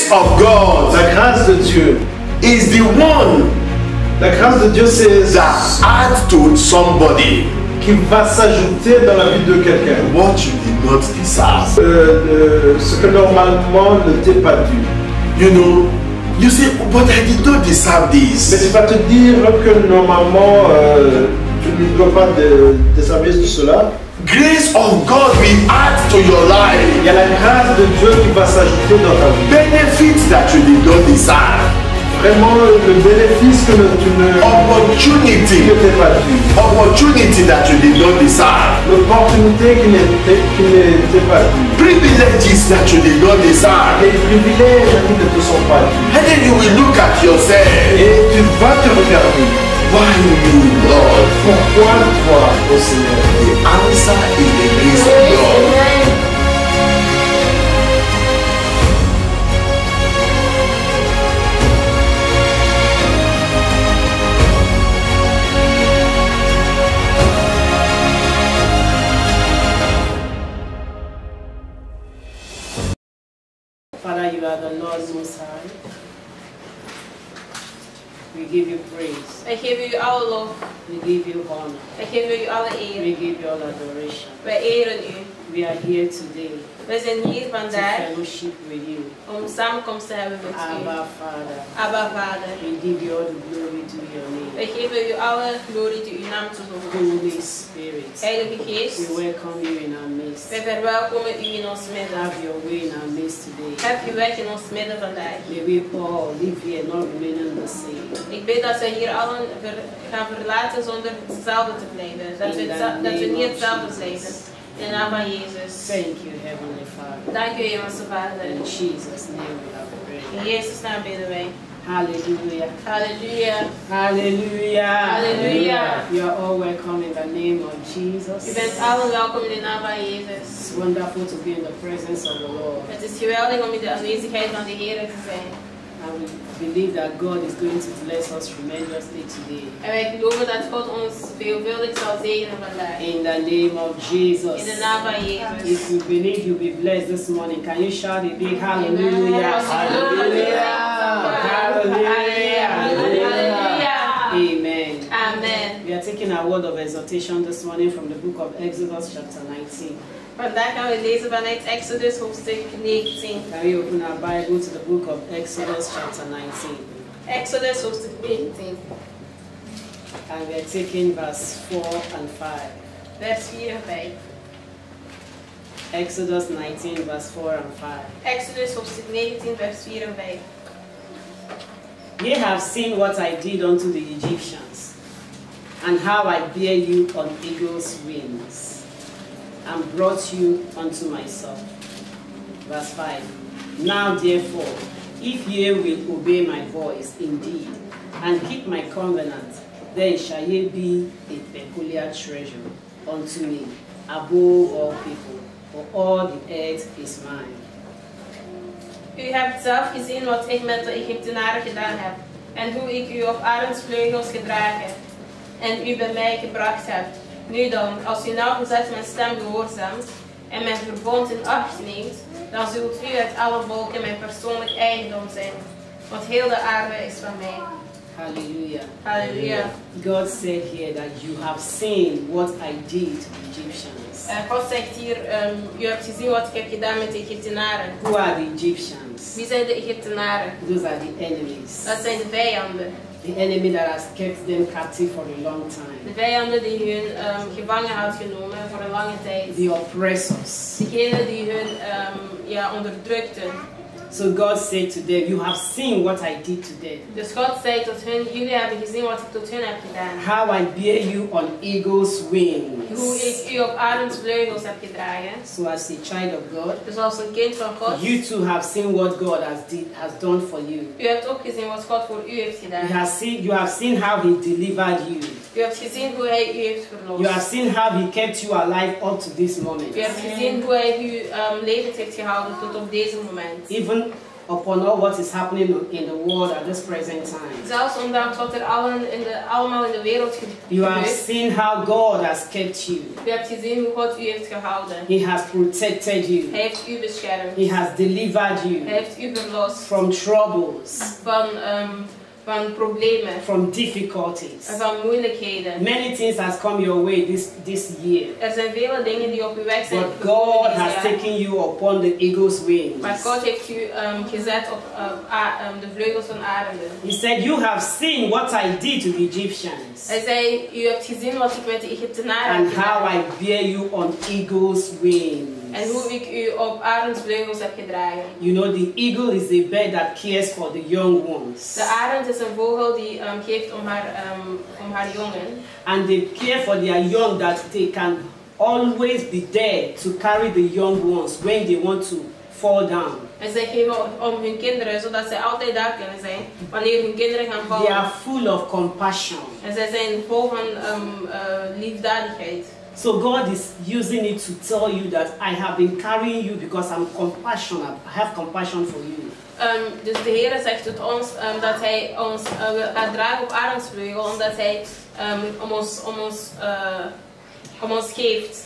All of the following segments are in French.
grace of God, la grâce de Dieu, is the one la grâce de Dieu, c'est that adds to somebody qui va s'ajouter dans la vie de quelqu'un. what you did not deserve. Ce que normalement ne t'est pas dû. You know, you say, but I did not deserve Mais this. tu vas te dire que normalement tu ne dois pas désavoir de cela. Grace of God will add to your life. Il y a la grâce de Dieu qui va s'ajouter dans ta vie. Benefits that you did not deserve. Vraiment le bénéfice que tu ne Opportunity. t'es pas dû. Opportunity that you did not deserve. L'opportunité qui n'était pas due. Privileges that you did not deserve. Les privilèges qui ne te sont pas dus. And then you will look at yourself. Et tu vas te regarder. Why me, Lord? Pourquoi toi, ô Seigneur? The answer is the grace of God. Father, you are the Lord Most High. We give you praise. Wij geven u alle lof. We give you honor. Wij geven u alle eer. We give you all adoration. Wij eren u. We are here today Wij zijn hier to vandaag fellowship with you. om samenkomst te hebben met u. Abba, Father. Abba, Vader. We give you all the glory to your name. Wij geven u alle glorie die uw naam te behoren. Holy Spirit, Heilige we Geest, welcome you in our midst. wij verwelkomen u in ons midden. Have your way in our midst today. Heb uw weg in ons midden vandaag. May we all live here not remaining the same. Ik bid dat we hier allen gaan verlaten zonder hetzelfde te blijven. Dat we niet hetzelfde blijven. In de naam van Jezus. Thank you, Heavenly Father. Dank u, Hemelse Vader. In Jesus' name we have prayed. In Jezus' naam bidden wij. Hallelujah. Halleluja. Hallelujah. Hallelujah. You are all welcome in the name of Jesus. U bent allen welkom in de naam van Jezus. It's wonderful to be in the presence of the Lord. Het is geweldig om in de aanwezigheid van de Heer te zijn. And we believe that God is going to bless us tremendously today. En wij geloven dat God ons veelvuldig zal zegenen vandaag. In the name of Jesus. In de naam van Jezus. If you believe you'll be blessed this morning, can you shout a big hallelujah? Hallelujah. Hallelujah. Hallelujah. Amen. Amen. We are taking our word of exhortation this morning from the book of Exodus chapter 19. Vandaag gaan we lezen vanuit Exodus hoofdstuk 19. Can we open our Bible to the book of Exodus chapter 19? Exodus hoofdstuk 19. And we are taking verse 4 and 5. Vers 4 en 5. Exodus 19 verse 4 and 5. Exodus hoofdstuk 19 vers 4 en 5. Ye have seen what I did unto the Egyptians, and how I bear you on eagle's wings, and brought you unto myself. Verse 5. Now therefore, if ye will obey my voice indeed, and keep my covenant, then shall ye be a peculiar treasure unto me, above all people, for all the earth is mine. U hebt zelf gezien wat ik met de Egyptenaren gedaan heb, en hoe ik u op arendsvleugels gedragen heb, en u bij mij gebracht hebt. Nu dan, als u nauwgezet mijn stem gehoorzaamt, en mijn verbond in acht neemt, dan zult u uit alle volken mijn persoonlijk eigendom zijn, want heel de aarde is van mij. Hallelujah. Hallelujah. God said here that you have seen what I did to the Egyptians. God zegt hier, u hebt gezien wat ik heb gedaan met de Egyptenaren. Who are the Egyptians? Wie zijn de Egyptenaren? Those are the enemies. Dat zijn de vijanden. The enemy that has kept them captive for a long time. De vijanden die hun gevangen had genomen voor een lange tijd. The oppressors. Degenen die hun onderdrukten. So God said to them, you have seen what I did to them. Dus God zei tot hun, jullie hebben gezien wat ik tot hun heb gedaan. How I bear you on eagle's wings. Hoe ik u op arendsvleugels heb gedragen. So as a child of God, dus als een kind van God. You too have seen what God has done for you. U hebt ook gezien wat God voor u heeft gedaan. You have seen how He delivered you. U hebt gezien hoe hij u heeft verlost. You have seen how He kept you alive up to this moment. U hebt gezien hoe hij u levend heeft gehouden tot op deze moment. Even upon all what is happening in the world at this present time. Zelfs ondanks wat er allemaal in de wereld You have gebeurt. seen how God has kept you. U hebt gezien hoe God u heeft gehouden. He has protected you. Hij heeft u beschermd. He has delivered you Hij heeft u verlost from troubles, van problemen, from difficulties. en van moeilijkheden. Many things has come your way this year. Er zijn vele dingen die op uw weg zijn But gekomen God dit has jaar. taken you upon the eagle's wings. Maar God heeft u gezet op de vleugels van arenden. He said, you have seen what I did to the Egyptians Hij zei, u hebt gezien wat ik met de Egyptenaren heb and how gedaan. I bear you on eagle's wings. En hoe ik u op arendsvleugels heb gedragen. You know, the eagle is a bird that cares for the young ones. De arend is een vogel die geeft om haar jongen. And they care for their young, that they can always be there to carry the young ones when they want to fall down. En zij geven om hun kinderen, zodat zij altijd daar kunnen zijn wanneer hun kinderen gaan vallen. They are full of compassion. En zij zijn vol van liefdadigheid. So God is using it to tell you that I have been carrying you because I'm compassionate. I have compassion for you. Dus de Heer zegt het ons dat Hij ons laat dragen op arendsvleugel, omdat Hij om ons geeft.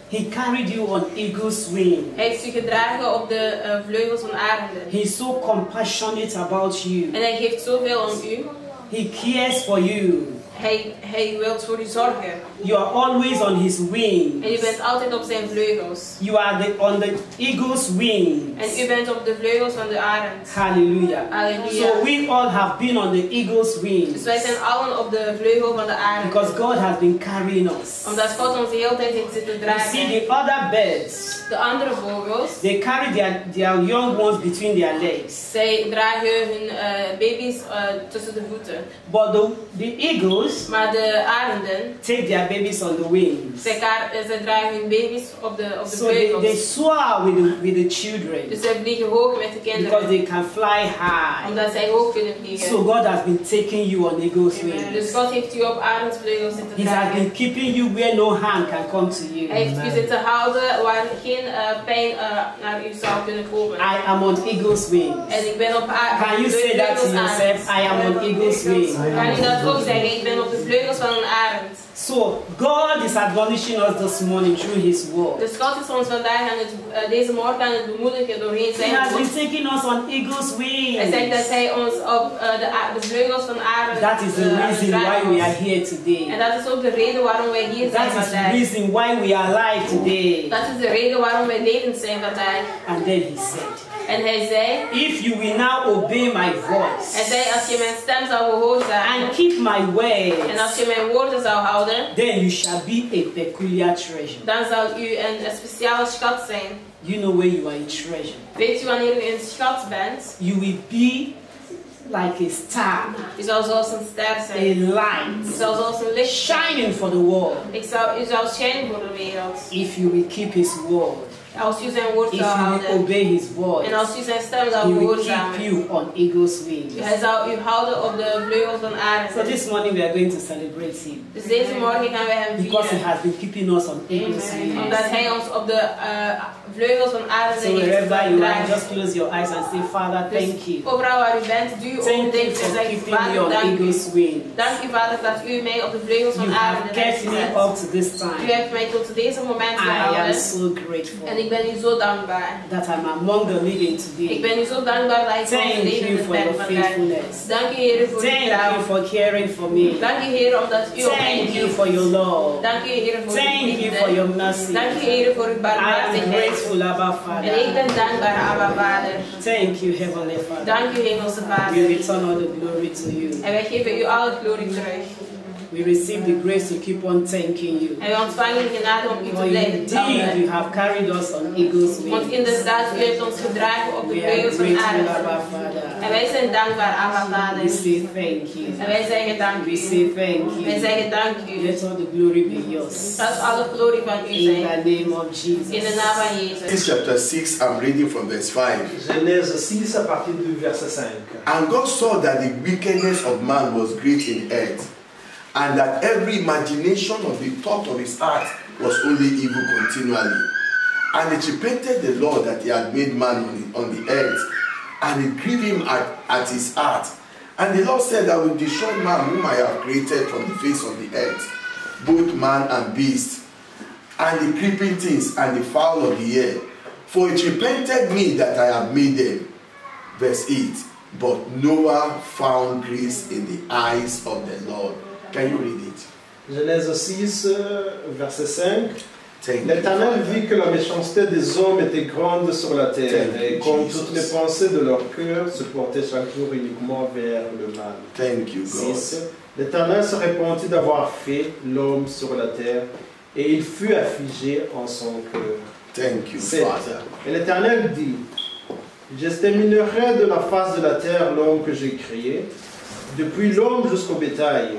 He carried you on eagle's wing. Hij heeft u gedragen op de vleugels van arenden. He's so compassionate about you. En Hij geeft zoveel om u. He cares for you. Hij wil voor u zorgen. You are always on his wing. En u bent altijd op zijn vleugels. You are on the eagle's wing. En u bent op de vleugels van de arend. Hallelujah. Hallelujah. So we all have been on the eagle's wing. Dus wij zijn allen op de vleugel van de arend. Because God has been carrying us. Omdat God ons de hele tijd heeft zitten You see, dragen. the other birds, De andere vogels, they carry their young ones between their legs. zij dragen hun baby's tussen de voeten. But the eagles Maar de arenden, take their babies on the wings. zij dragen hun baby's op de So they vleugels. soar with the children Dus zij vliegen hoog met de because kinderen. they can fly high. Omdat zij hoog kunnen So vliegen. God has been taking you on eagle's wings. Dus God heeft u op arendsvleugels zitten He has dragen. been keeping you where no hand can come to you. Hij heeft u zitten houden waar geen pijn naar u zou kunnen komen. I am on eagle's wings. En ik ben op Can you say that to yourself? I am on eagle's wings. Kan u dat ook zeggen? Ik ben op de vleugels van een arend. So God is admonishing us this morning through His word. Dus God is ons vandaag deze morgen aan het bemoedigen doorheen He zijn has been woord. taking us on eagle's Hij zegt dat wings. hij ons op de vleugels van arend That is the reason why we are here En today. dat is ook de reden waarom wij hier zijn That is the vandaag. reason why we are alive today. Dat is de reden waarom wij levend zijn vandaag. And then He said, En hij zei, if you will now obey my hij voice zei als je mijn stem zou gehoorzamen and keep my en words, als je mijn woorden zou houden, then you shall be a peculiar treasure. dan zal u een speciale schat zijn. You know where you are a treasure. Weet u wanneer u een schat bent? You will be like a star, U zal zoals een ster a zijn. U light, zal zoals een licht zijn. shining for the world. U zal schijnen voor de wereld. If you will keep His word, Als u zijn woord if zou you will houden. obey His voice, En als u zijn stem zou He will gehoorzamen. keep you on eagle's wings. Hij zal u houden op de vleugels van So arend. this morning we are going to celebrate Him Dus deze morgen gaan wij hem because He vieren. has been keeping us on eagle's wings. Omdat hij ons op de vleugels van arend So heeft wherever you are, gedragen. just close your eyes and say, Father, thank Dus you. overal waar u bent, doe uw ogen Thank you dicht en for zeg, keeping me Vader, on dank u. eagle's wings. Dank u, Vader, dat u mij op de vleugels You van have arend hebt kept me gezet. up to this U time. hebt mij tot deze moment I am gehouden. so grateful En ik ben u zo dankbaar. that I'm among the living Ik today. ben u zo dankbaar dat ik Thank ons leven you in for ben your vandaag. faithfulness. Dank u, Heer, voor uw Thank trouw. you for caring for me. Dank u, Heer, omdat u op mij Thank you geeft. for your love. Dank u, Heer, voor uw Thank you liefde. for your mercy. Dank u, Heer, voor uw I am barmhartigheid. grateful, Abba En ik ben Father. dankbaar, Abba, Vader. Thank you, Heavenly Father. Dank u, Hemelse We Vader. return all the glory to you. En wij geven u alle glorie terug. We receive the grace to keep on thanking you. En wij ontvangen de genade om u te For blijven indeed, danken. you have carried us on eagle's Want wings. inderdaad, u heeft ons gedragen op de We are vleugels van grateful, arend. Abba Father. En wij zijn dankbaar, Abba, We Vader. say thank you. En wij zeggen dank We u. say thank Wij you. zeggen dank u. Let all the glory be yours. Dat alle glorie van u In zijn. the name of In de Jesus. naam van Jezus. Genesis chapter 6, I'm reading from verse 5. Genèse 6 à partir du verset 5. And God saw that the wickedness of man was great in earth, and that every imagination of the thought of his heart was only evil continually. And it repented the Lord that he had made man on the earth, And it grieved him at his heart. And the Lord said, I will destroy man whom I have created from the face of the earth, both man and beast, and the creeping things and the fowl of the air. For it repented me that I have made them. Verse 8. But Noah found grace in the eyes of the Lord. Can you read it? Genèse 6, verset 5. Thank L'Éternel you, vit que la méchanceté des hommes était grande sur la terre, Thank et you, comme Jesus. toutes les pensées de leur cœur se portaient chaque jour uniquement vers le mal. Thank you, God. 6. L'Éternel se répandit d'avoir fait l'homme sur la terre, et il fut affligé en son cœur. Thank you, 7. Father. Et l'Éternel dit, j'exterminerai de la face de la terre l'homme que j'ai créé, depuis l'homme jusqu'au bétail,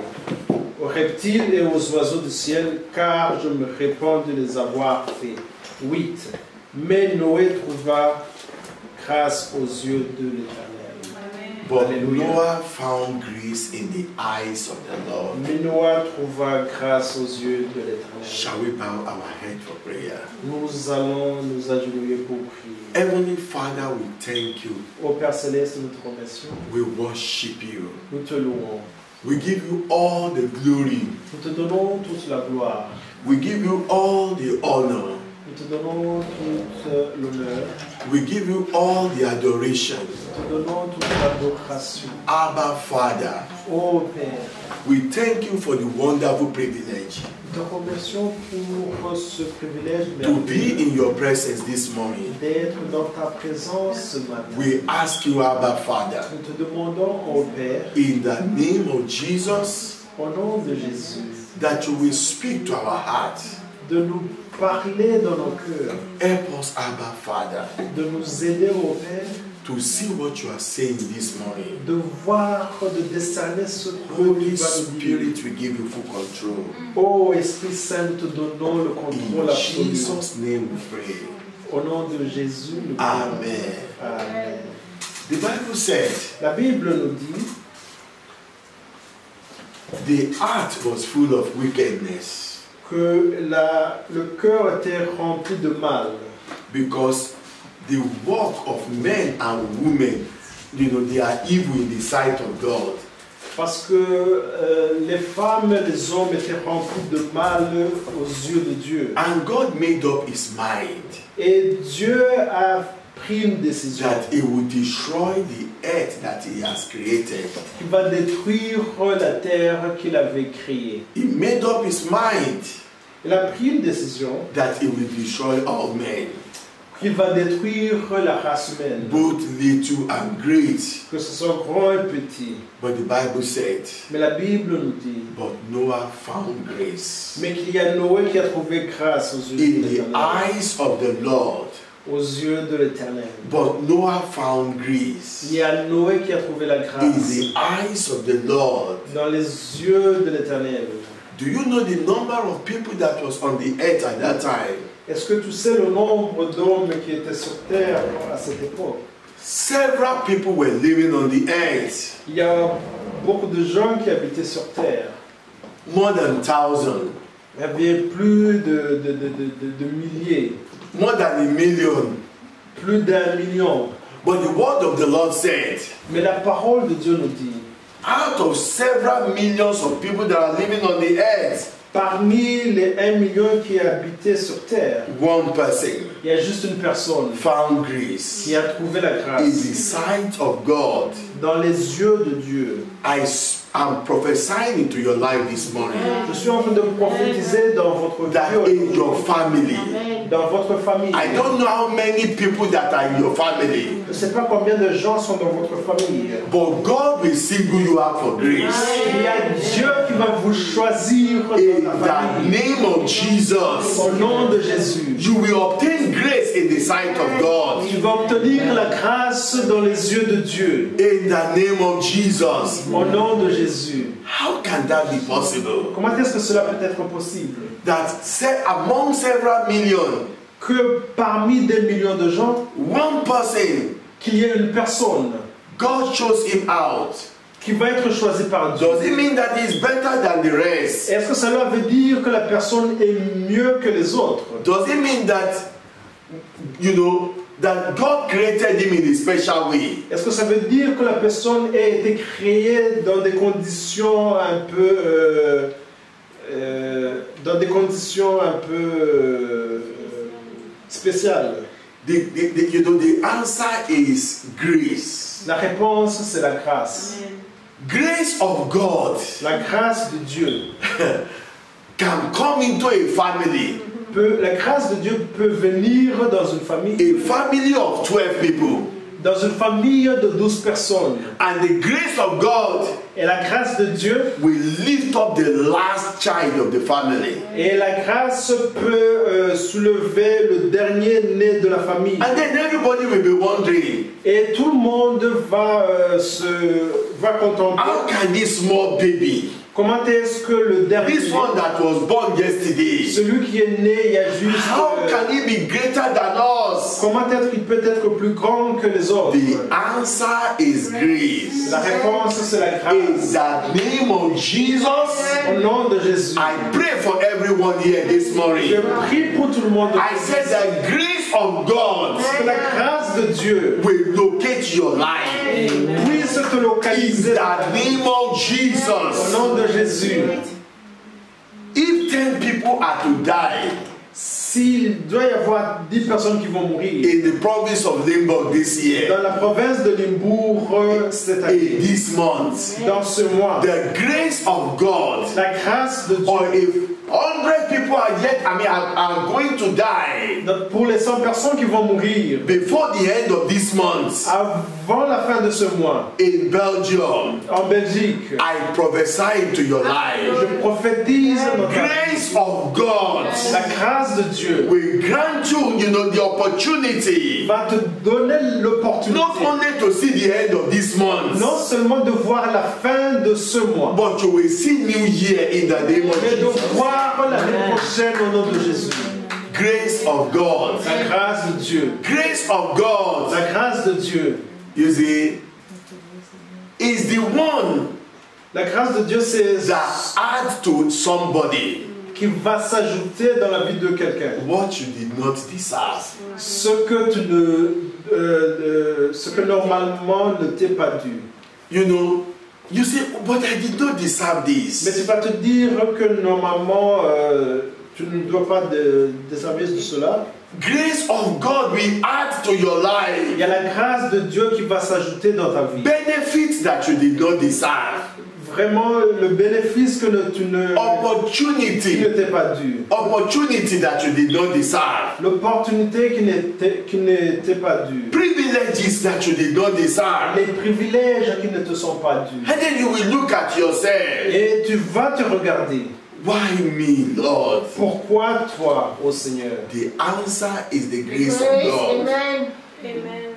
aux reptiles et aux oiseaux du ciel, car je me répands de les avoir faits. 8. Mais Noé trouva grâce aux yeux de l'Éternel. But Alléluia. Noah found grace in the eyes of the Lord. Mais Noé trouva grâce aux yeux de l'Éternel. Shall we bow our head for prayer? Nous allons nous agenouiller pour prier. Heavenly Father, we thank you. Ô Père Céleste, nous te remercions. We worship you. Nous te louons. We give you all the glory. Nous te donnons toute la gloire. We give you all the honor. Nous te donnons toute l'honneur. We give you all the adoration. Nous te donnons toute l'adoration. Abba, Father, Ô Père, we thank you for the wonderful privilege nous te remercions pour ce privilège to be merveilleux in your presence this morning. d'être dans ta présence ce matin. We ask you, Abba, Father, Nous te demandons, ô Père, in the name of Jesus, au nom de Jésus, that you will speak to our hearts. de nous parler dans nos cœurs, Help us, Abba, Father, de nous aider, ô Père, to see what you are saying this morning. de voir, de discerner ce que Holy tu vas nous dire. Spirit, we give you full control. Ô Esprit Saint, nous te donnons le contrôle In absolu. Jesus' name we pray. Au nom de Jésus, nous prions. Amen. Amen. The Bible said La Bible nous dit, the heart was full of wickedness que le cœur était rempli de mal. because the work of men and women, they are evil in the sight of God. Parce que les femmes et les hommes étaient remplis de mal aux yeux de Dieu. And God made up his mind Et Dieu a pris une décision that he would destroy the earth that he has created. qui va détruire la terre qu'il avait créée. He made up his mind Il a pris une décision that he will destroy all men, qu'il va détruire la race humaine, both little and great. que ce soit grand et petit. But the Bible said, Mais la Bible nous dit, but Noah found grace mais qu'il y a Noé qui a trouvé grâce aux yeux in de the l'Éternel. eyes of the Lord. Aux yeux de l'Éternel. But Noah found grace Il y a Noé qui a trouvé la in grâce the eyes of the Lord. dans les yeux de l'Éternel. Do you know the number of people that was on the earth at that time? Est-ce que tu sais le nombre d'hommes qui étaient sur terre à cette époque? Several people were living on the earth. Il y a beaucoup de gens qui habitaient sur terre. More than 1,000. Il y avait plus de milliers, More than 1 million. plus d'1 million. But the word of the Lord said, Mais la parole de Dieu nous dit, out of several millions of people that are living on the earth, parmi les 1 million qui habitaient sur terre, one person il y a juste une personne found grace qui a trouvé la in grâce the sight of God. dans les yeux de Dieu. I'm prophesying into your life this morning Je suis en train de prophétiser dans votre that vie, in your family, dans votre famille. I don't know how many people that are in your family, Je ne sais pas combien de gens sont dans votre famille. but God will single you out for grace. Il y a Dieu qui va vous choisir In dans la the famille. name of Jesus, Au nom de Jésus. you will obtain grace in the sight of God. Tu vas obtenir la grâce dans les yeux de Dieu. In the name of Jesus. Au nom de Jésus. How can that be possible? Comment est-ce que cela peut être possible? That among several million, Que parmi des millions de gens, one person, qu'il y ait une personne God chose him out. qui va être choisie par Dieu. Does it mean that he is better than the rest? Est-ce que cela veut dire que la personne est mieux que les autres? Does it mean that, that God created him in a special way. Est-ce que ça veut dire que la personne a été créée dans des conditions un peu spéciales? You know, the answer is grace. La réponse, c'est la grâce. Grace of God La grâce de Dieu. can come into a family. La grâce de Dieu peut venir dans une famille. A family of 12 people. Dans une famille de 12 personnes. And the grace of God Et la grâce de Dieu will lift up the last child of the family. et la grâce peut soulever le dernier né de la famille. And then everybody will be wondering, Et tout le monde va contempler. how can this small baby, Comment est-ce que le dernier, this one that was born yesterday, celui qui est né il y a juste, how can he be greater than us? comment est-ce qu'il peut être plus grand que les autres? The answer is grace. La réponse c'est la In grâce. the name of Jesus, Au nom de Jésus. I pray for everyone here this Je morning. prie pour tout le monde. I said the grace of God Que la grâce de Dieu will locate your life. puisse te In localiser. the name of Au Jesus. nom de Jésus. If 10 people are to die S'il doit y avoir 10 personnes qui vont mourir in the province of Limburg this year, dans la province de Limbourg cette in année, this month, dans ce mois, the grace of God, la grâce de Dieu, or if 100 people are going to die pour les 100 personnes qui vont mourir before the end of this month avant la fin de ce mois, in Belgium, en Belgique, I prophesy into your life. je prophétise notre Grace of God la grâce de Dieu will grant you, the opportunity va te donner l'opportunité not only to see the end of this month, non seulement de voir la fin de ce mois, but you will see New Year in the name of mais de Jesus. voir l'année prochaine au nom de Jésus. Grace of God. La grâce de Dieu. Grace of God, La grâce de Dieu. you see, is the one La grâce de Dieu, c'est that adds to somebody qui va s'ajouter dans la vie de quelqu'un. what you did not deserve. Ce que normalement ne t'est pas dû. You say, but I did not deserve Mais this. tu vas te dire que normalement tu ne dois pas des services de cela. Grace of God will add to your life Il y a la grâce de Dieu qui va s'ajouter dans ta vie. benefits that you did not deserve. Vraiment le bénéfice que tu ne Opportunity t'est pas dû. that you did not deserve. L'opportunité qui n'était pas due. Privileges that you did not deserve. Les privilèges qui ne te sont pas dus. And then you will look at yourself. Et tu vas te regarder. Why me, Lord? Pourquoi toi, ô Seigneur? The answer is the grace of God. Amen.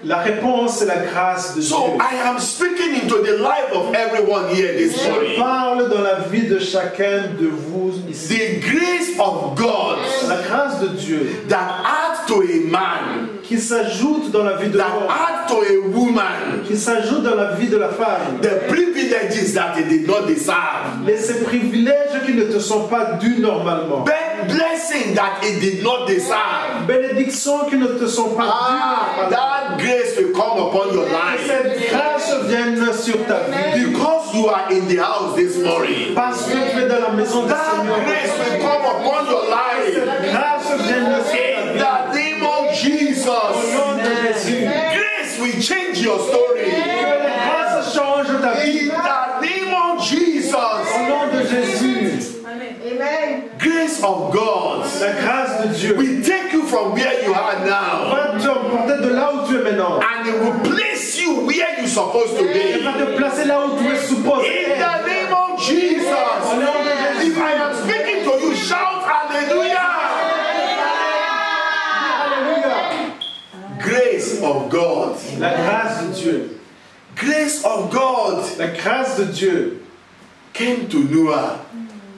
La réponse est la grâce de So Dieu. I am speaking into the life of everyone here this Je morning. parle dans la vie de chacun de vous ici. The grace of God La grâce de Dieu that adds to a man, qui s'ajoute dans la vie de that l'homme, adds to a woman, qui s'ajoute dans la vie de la femme. the privileges that they did not deserve. Ces privilèges qui ne te sont pas dus normalement. Blessing that it did not deserve. Bénédictions qui ne te sont pas dues normalement. That grace will come upon your life. Cette grâce vient sur ta vie. Because you are in the house this morning. Parce que tu es dans la maison du That Seigneur. grace will come upon your life. Cette grâce vient sur In ta the vie. name of Au Jesus. nom de Jésus. Grace will change your story. Que la grâce change ta vie. In the name of Jesus. Au nom de Jésus. Amen. Grace of God La grâce de Dieu will take you from where you are now. va t'emporter de là où tu es maintenant. And it will place you where you're supposed to Elle be. va te placer là où tu es supposé In être. the name of Jesus. Au nom de Jésus. If I am speaking to you, shout hallelujah. Alléluia. Grace of God. La grâce de Dieu. Grace of God La grâce de Dieu came to Noah.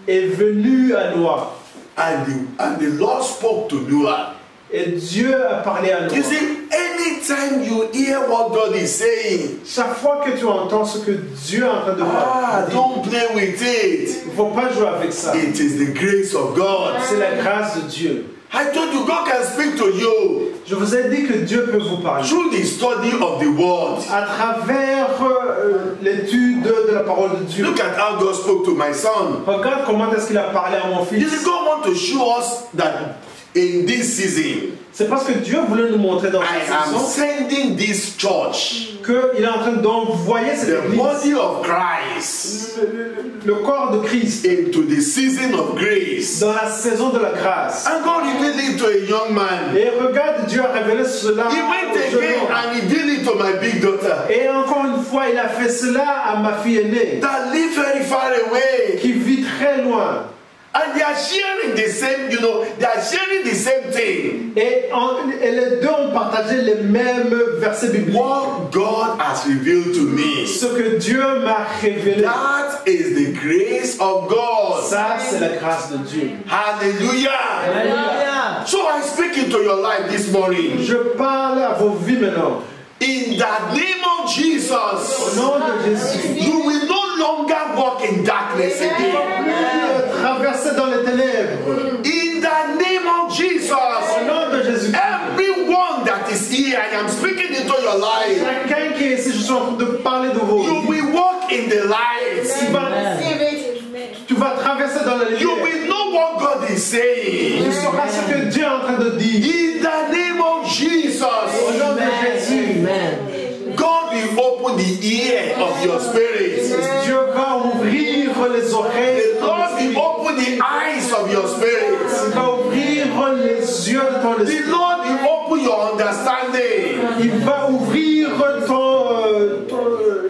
est venue à Noah. And the Lord spoke to Noah. Et Dieu a parlé à You Noah. see, anytime you hear what God is saying, Chaque fois que tu entends ce que Dieu est en train de parler, don't play with it. il ne faut pas jouer avec ça. It is the grace of God. C'est la grâce de Dieu. I told you, God can speak to you. Je vous ai dit que Dieu peut vous parler. through the study of the word. À travers l'étude de la parole de Dieu. Look at how God spoke to my son. Regarde comment est-ce qu'il a parlé à mon You fils. see, God want to show us that in this season, C'est parce que Dieu voulait nous montrer dans I cette am saison sending this church, qu'il est en train d'envoyer cette the église, body of Christ, le corps de Christ, into the season of grace. dans la saison de la grâce. And God revealed it to a young man. Et regarde, Dieu a révélé cela He went au jeune again homme. and he did it to my big daughter Et encore une fois, il a fait cela à ma fille aînée, that live very far away. qui vit très loin. And they are sharing the same, you know, they are sharing the same thing. Et les deux ont partagé les mêmes versets bibliques. What God has revealed to me. Ce que Dieu m'a révélé, That is the grace of God. ça c'est la grâce de Dieu. Hallelujah. Hallelujah. So I speak into your life this morning. Je parle à vos vies maintenant. In the name of Au Jesus, nom de Jésus. you will no longer walk in darkness again. Traverser dans les ténèbres. In the name of Au Jesus, nom de Jésus. everyone that is here, I am speaking into your life. Chacun qui est ici, je suis en train de parler de vos You vies. will walk in the light. Tu vas traverser dans la You lumière. will know what God is saying. Tu sauras ce que Dieu est en train de dire. In the name of Au Jesus, nom de Jésus. God will open the ear of your spirit. Dieu va ouvrir les oreilles. The Lord will open the eyes of your spirit. Il va ouvrir les yeux de ton The esprit. Lord will open your understanding. Il va ouvrir ta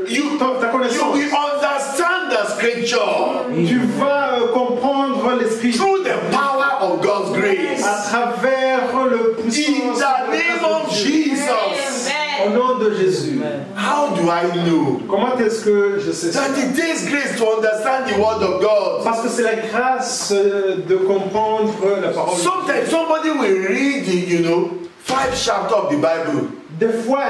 You connaissance. will understand the scripture Tu vas comprendre l'esprit through the power of God's grace. à travers le In puissance the name of Jesus. au nom de Jésus. How do I know Comment est-ce que je sais ça? that it takes grace to understand the word of God? Parce que c'est la grâce de comprendre la parole de Dieu. Sometimes somebody will read, you know, 5 chapters of the Bible. Des fois,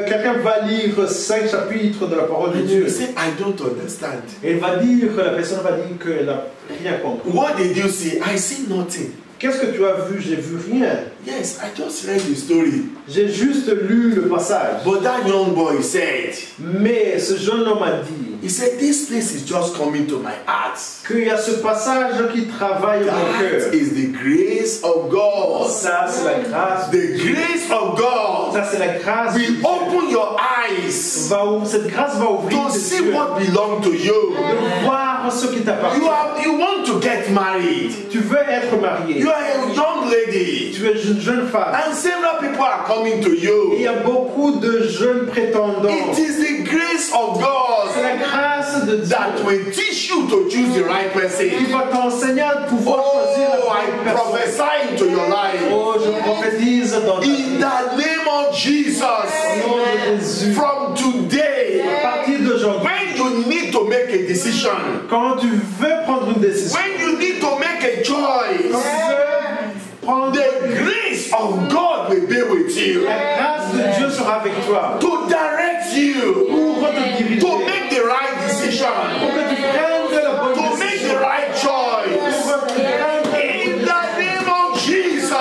quelqu'un va lire 5 chapitres de la parole de And Dieu. you say, I don't understand. Et la personne va dire qu'elle n'a rien compris. What did you see? I see nothing. Qu'est-ce que tu as vu? J'ai vu rien. Yes, I just read the story. J'ai juste lu le passage. But that young boy said, Mais ce jeune homme a dit he said, this place is just coming to my heart. qu'il y a ce passage qui travaille au mon cœur. That is the grace of God. Ça, c'est la grâce. The grace of God Ça, c'est la grâce. will open your eyes Cette grâce va ouvrir to tes see yeux. what belongs to you. De voir ce qui t'appartient. You want to get married. Tu veux être marié. You are a young lady. Tu es une jeune femme. And several people are coming to Et il you. y a beaucoup de jeunes prétendants. It is the grace of C'est God la grâce de Dieu that will teach you to choose the right qui person. va t'enseigner à pouvoir choisir Oh, la I bonne personne. prophesy into your life. Oh, je prophétise dans ta vie. In the name of Jesus, Au nom de Jésus. from today, À partir d'aujourd'hui, when you need to make a decision, quand tu veux prendre une décision, when you need to make a quand choice, tu veux prendre the grace of God will be with you la grâce de Dieu sera avec toi to direct you pour te diriger, to pour make the right decision, que tu prennes la bonne to make décision, the right choice. pour que tu prennes In the name of Jesus,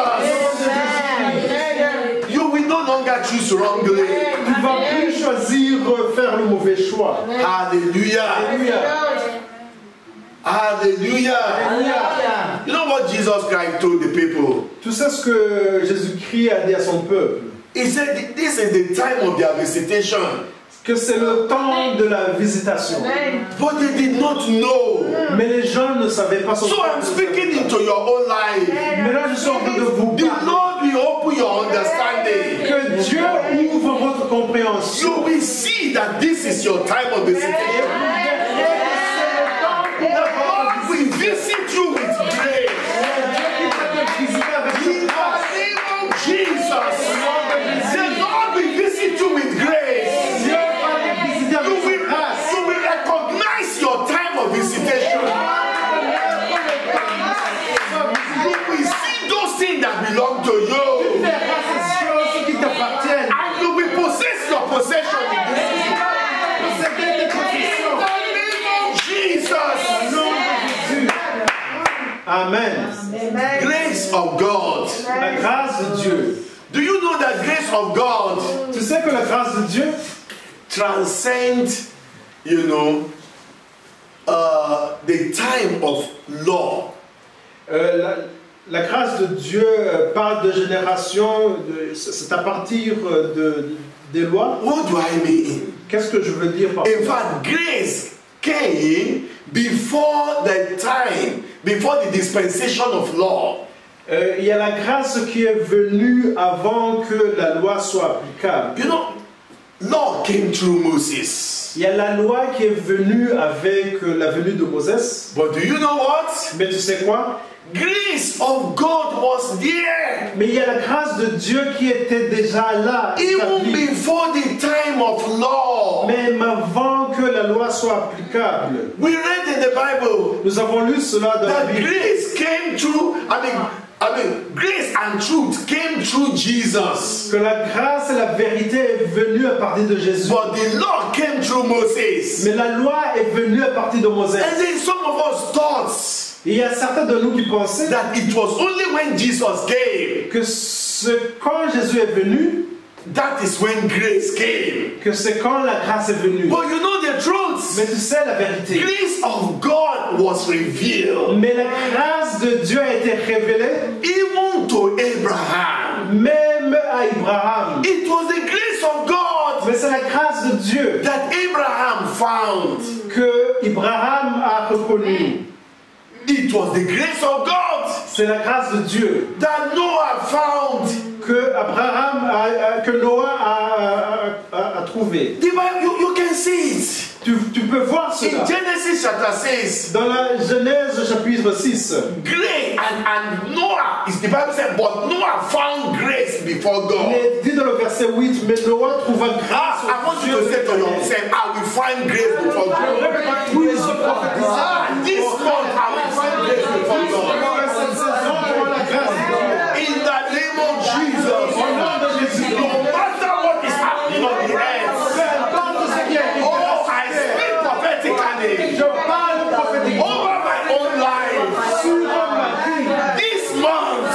you will no longer choose wrongly. tu ne vas plus choisir faire le mauvais choix. Hallelujah. Alléluia. Hallelujah. You know what Jesus Christ told the people? Tu sais ce que Jésus-Christ a dit à son peuple? He said, this is the time of their visitation. Que c'est le temps de la visitation. But they did not know. Mais les gens ne savaient pas son So I'm speaking into your own life. Maintenant, je suis en train de vous The parler. Lord will open your understanding. Que Dieu ouvre votre compréhension. You will see that this is your time of visitation. The Lord will visit you with grace. In the name of Jesus, the Lord will visit you with grace. You will recognize your time of visitation. You will see those things that belong to you. And you will possess your possession in this season. grace of God Tu sais que la grâce de Dieu transcends, the time of law. La grâce de Dieu parle de génération, c'est à partir des lois. What do I mean? Qu'est-ce que je veux dire par In ça? fact, grace came before the dispensation of law. Il y a la grâce qui est venue avant que la loi soit applicable. Law came through Moses. Il y a la loi qui est venue avec la venue de Moïse. But do you know what? Mais tu sais quoi? Grace of God was there. Mais il y a la grâce de Dieu qui était déjà là. Even établie. before the time of law. Même avant que la loi soit applicable. We read in the Bible Nous avons lu cela dans la that Bible. grace came through, grace and truth came through Jesus. Que la grâce et la vérité est venue à partir de Jésus. But the law came through Moses. Mais la loi est venue à partir de Moïse. And then some of us thought Il y a certains de nous qui pensaient that it was only when Jesus came, que quand Jésus est venu, that is when grace came. que c'est quand la grâce est venue. But you know the truth. Mais tu sais la vérité. Grace of God was revealed Mais la grâce de Dieu a été révélée even to Abraham. même à Abraham. It was the grace of God Mais c'est la grâce de Dieu that Abraham found. que Abraham a reconnue. It was the grace of God C'est la grâce de Dieu that Noah found. que Noah a trouvé. The Bible, you can see it. Tu peux voir In cela. Genesis chapter 6, Dans la Genèse chapitre 6, grace and Noah, is the Bible said, but Noah found grace before il God. est dit dans le verset 8, mais Noah trouva grâce I want you to say to yourself, I will find grace before God. This month I will find grace before God. In the name of Jesus, no matter what is happening on the earth, oh, I speak prophetically over my own life. This month,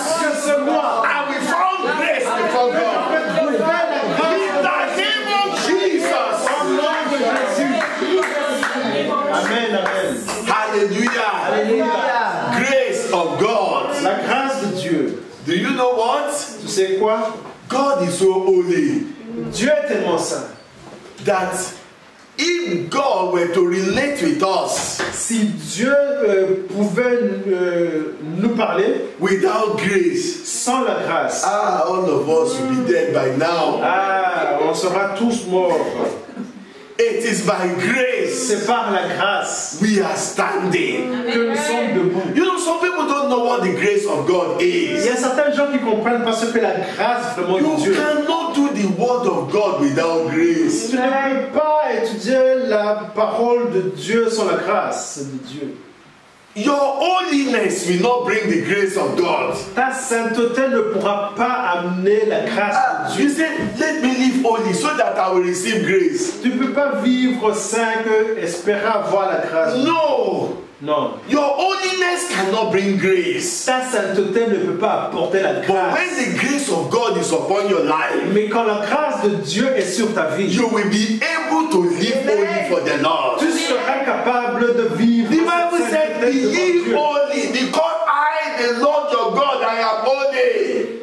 I will find grace before God. In the name of Jesus. Amen, amen. Hallelujah. Alléluia. Grace of God. La grâce de Dieu. Do you know what? Tu sais quoi? God is so holy Dieu est tellement saint. that if God were to relate with us Si Dieu pouvait nous parler without grace, sans la grâce, all of us would be dead by now. on sera tous morts. It is by grace C'est par la grâce we are standing. que nous sommes debout. You know, some people don't know what the grace of God Il y is. a certains gens qui comprennent parce que la grâce vraiment de You Dieu. cannot do the word of God without grace. Tu ne peux pas étudier la parole de Dieu sans la grâce de Dieu. Your holiness will not bring the grace of God. Ta sainteté ne pourra pas amener la grâce de You Dieu. say, let me live holy so that I will receive grace. Tu ne peux pas vivre saint que espérer avoir la grâce. No. Non. Your holiness cannot bring grace. Ta sainteté ne peut pas apporter la But grâce. when the grace of God is upon your life, Mais quand la grâce de Dieu est sur ta vie, you will be able to live holy for the Lord. tu seras capable de vivre. The Bible said, be devant ye Dieu. holy, because I, the Lord your God, I am holy.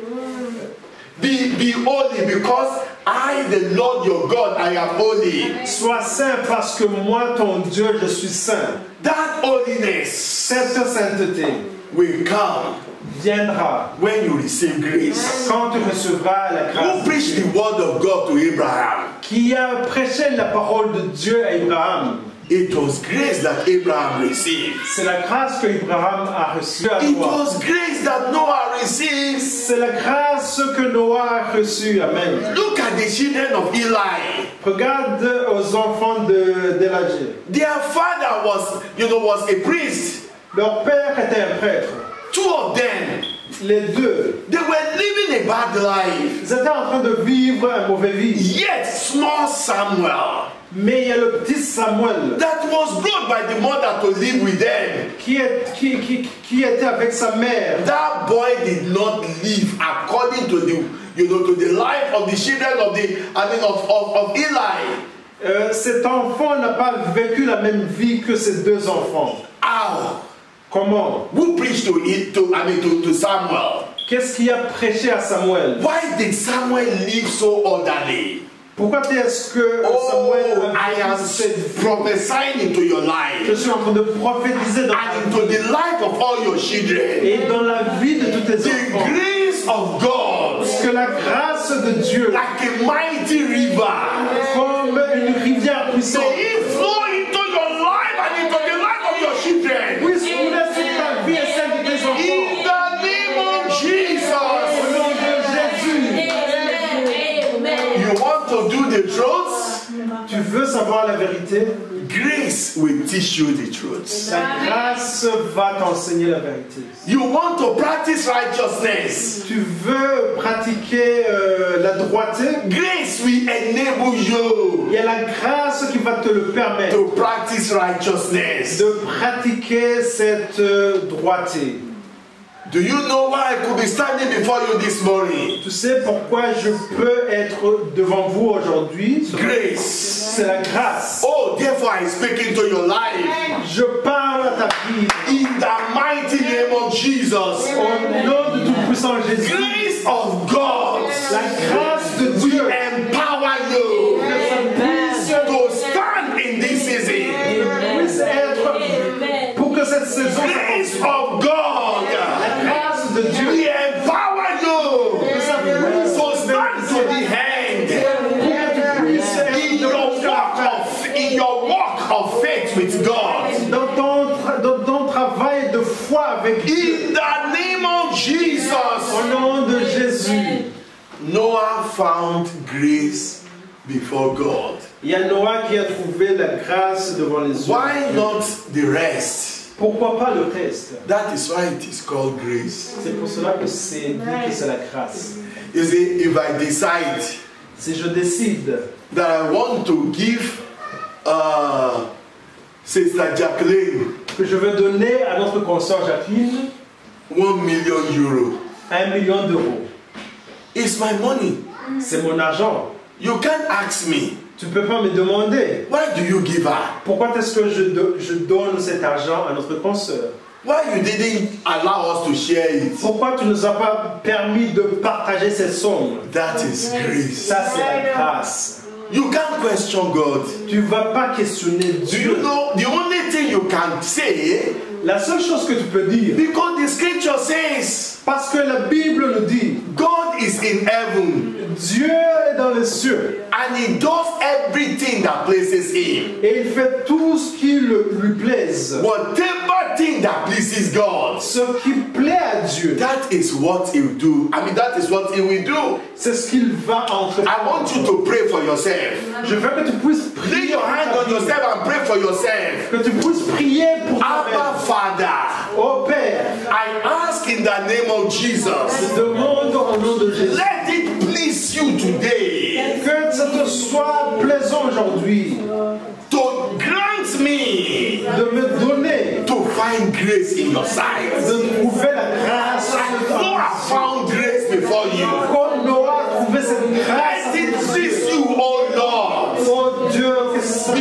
Be holy, because I, the Lord your God, I am holy. Sois saint parce que moi, ton Dieu, je suis saint. That holiness Cette sainteté will come viendra when you receive grace. quand tu recevras la Who grâce. preached the word of God to Abraham? Qui a prêché la parole de Dieu à Abraham. It was grace that Abraham received. C'est la grâce que Abraham a reçue à It toi. was grace that Noah received. C'est la grâce que Noah a reçue. Amen. Look at the children of Eli. Regarde aux enfants d'Élagé. Their father was a priest. Leur père était un prêtre. Two of them, Les deux, they were living a bad life. ils étaient en train de vivre un mauvais vie. Yet small Samuel, Mais il y a le petit Samuel that was brought by the mother to live with them. qui était avec sa mère. That boy did not live according to the to the life of the children of Eli. Cet enfant n'a pas vécu la même vie que ses deux enfants. How? Comment? Who preached to Samuel? Qu'est-ce qui a prêché à Samuel? Why did Samuel live so orderly? Pourquoi est-ce que Samuel I am prophesying into your life. Je suis en train de prophétiser dans and into the life of all your children. Et dans la vie de tous tes the enfants. grace of God. Que la grâce de Dieu. Like a mighty river. Comme une rivière puissante. May it flow into your life and into the life of your children. Puisse couler sur ta vie et celle de tes enfants. In the name of Jesus. Au nom de Jésus. You want to do the truth? Tu veux savoir la vérité? Grace will teach you the truth. La grâce va t'enseigner la vérité. You want to practice righteousness. Tu veux pratiquer la droiture? Grace will enable you. Il y a la grâce qui va te le permettre. To practice righteousness. De pratiquer cette droiture. Do you know why I could be standing before you this morning? Tu sais pourquoi je peux être devant vous aujourd'hui? Grace. C'est la grâce. Oh, therefore I speak into your life. Je parle à ta vie. In the mighty name of Jesus. Au nom de tout puissant Jésus. Grace of God. La grâce de Dieu. Empower you. To stand in this season. Puisse être pour que cette saison. Grace of God. De Dieu. We empower you to stand to the hand in your walk of faith with God. Dans ton travail de foi avec Dieu. In the name of Jesus. Au nom de Jésus. Noah found grace before God. Il y a Noah qui a trouvé la grâce devant les yeux. Why not the rest? Pourquoi pas le reste? That is why it is called grace. C'est pour cela que c'est dit que c'est la grâce. You see, if I decide, si je décide that I want to give Sister Jacqueline, que je veux donner à notre consoeur Jacqueline 1 million euros, 1 million d'euros, it's my money. C'est mon argent. You can't ask me. Tu peux pas me demander. Why do you give her? Pourquoi est-ce que je donne cet argent à notre consoeur? Why you didn't allow us to share it? Pourquoi tu nous as pas permis de partager ces sommes? That is grace. Ça c'est la grâce. You can't question God. Tu vas pas questionner Do Dieu. you know the only thing you can say? La seule chose que tu peux dire. Because the scripture says. Parce que la Bible nous dit. God is in heaven. Dieu est dans les cieux. And he does everything that pleases him. Et il fait tout ce qui lui plaise. Whatever thing that pleases God. Ce qui plaît à Dieu. That is what he will do. I mean, that is what he will do. C'est ce qu'il va entreprendre. I want you to pray for yourself. Je veux que tu puisses prier. Lay your hand on yourself and pray for yourself. Que tu puisses prier pour Abba Father. Oh Père. I ask in the name of Jesus. Je demande au nom de Jésus. Let it please you today. Que ça te soit plaisant aujourd'hui. To grant me. De me donner. To find grace in your sight. De trouver la grâce. Noah found grace before you. Comme Noah a trouvé cette grâce. Let it please you, oh Lord. Oh Dieu, que ça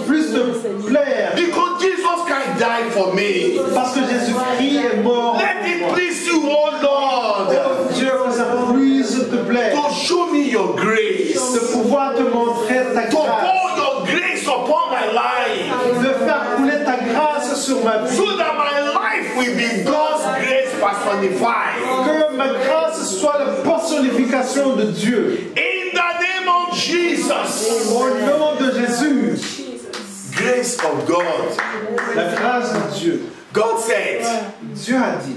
puisse te plaire. Because Jesus Christ died for me. Parce que Jésus-Christ est mort. Let it please you, oh Lord. Oh Dieu, que ça puisse te plaire. To show me your grace. De pouvoir te montrer ta To grâce. pour your grace upon my life. De faire couler ta grâce sur ma vie. So that my life will be God's grace personified. Que ma grâce soit la personnification de Dieu. In the name of Jesus. Au nom de Jésus. Grace of God. La grâce de Dieu. God said. Dieu a dit.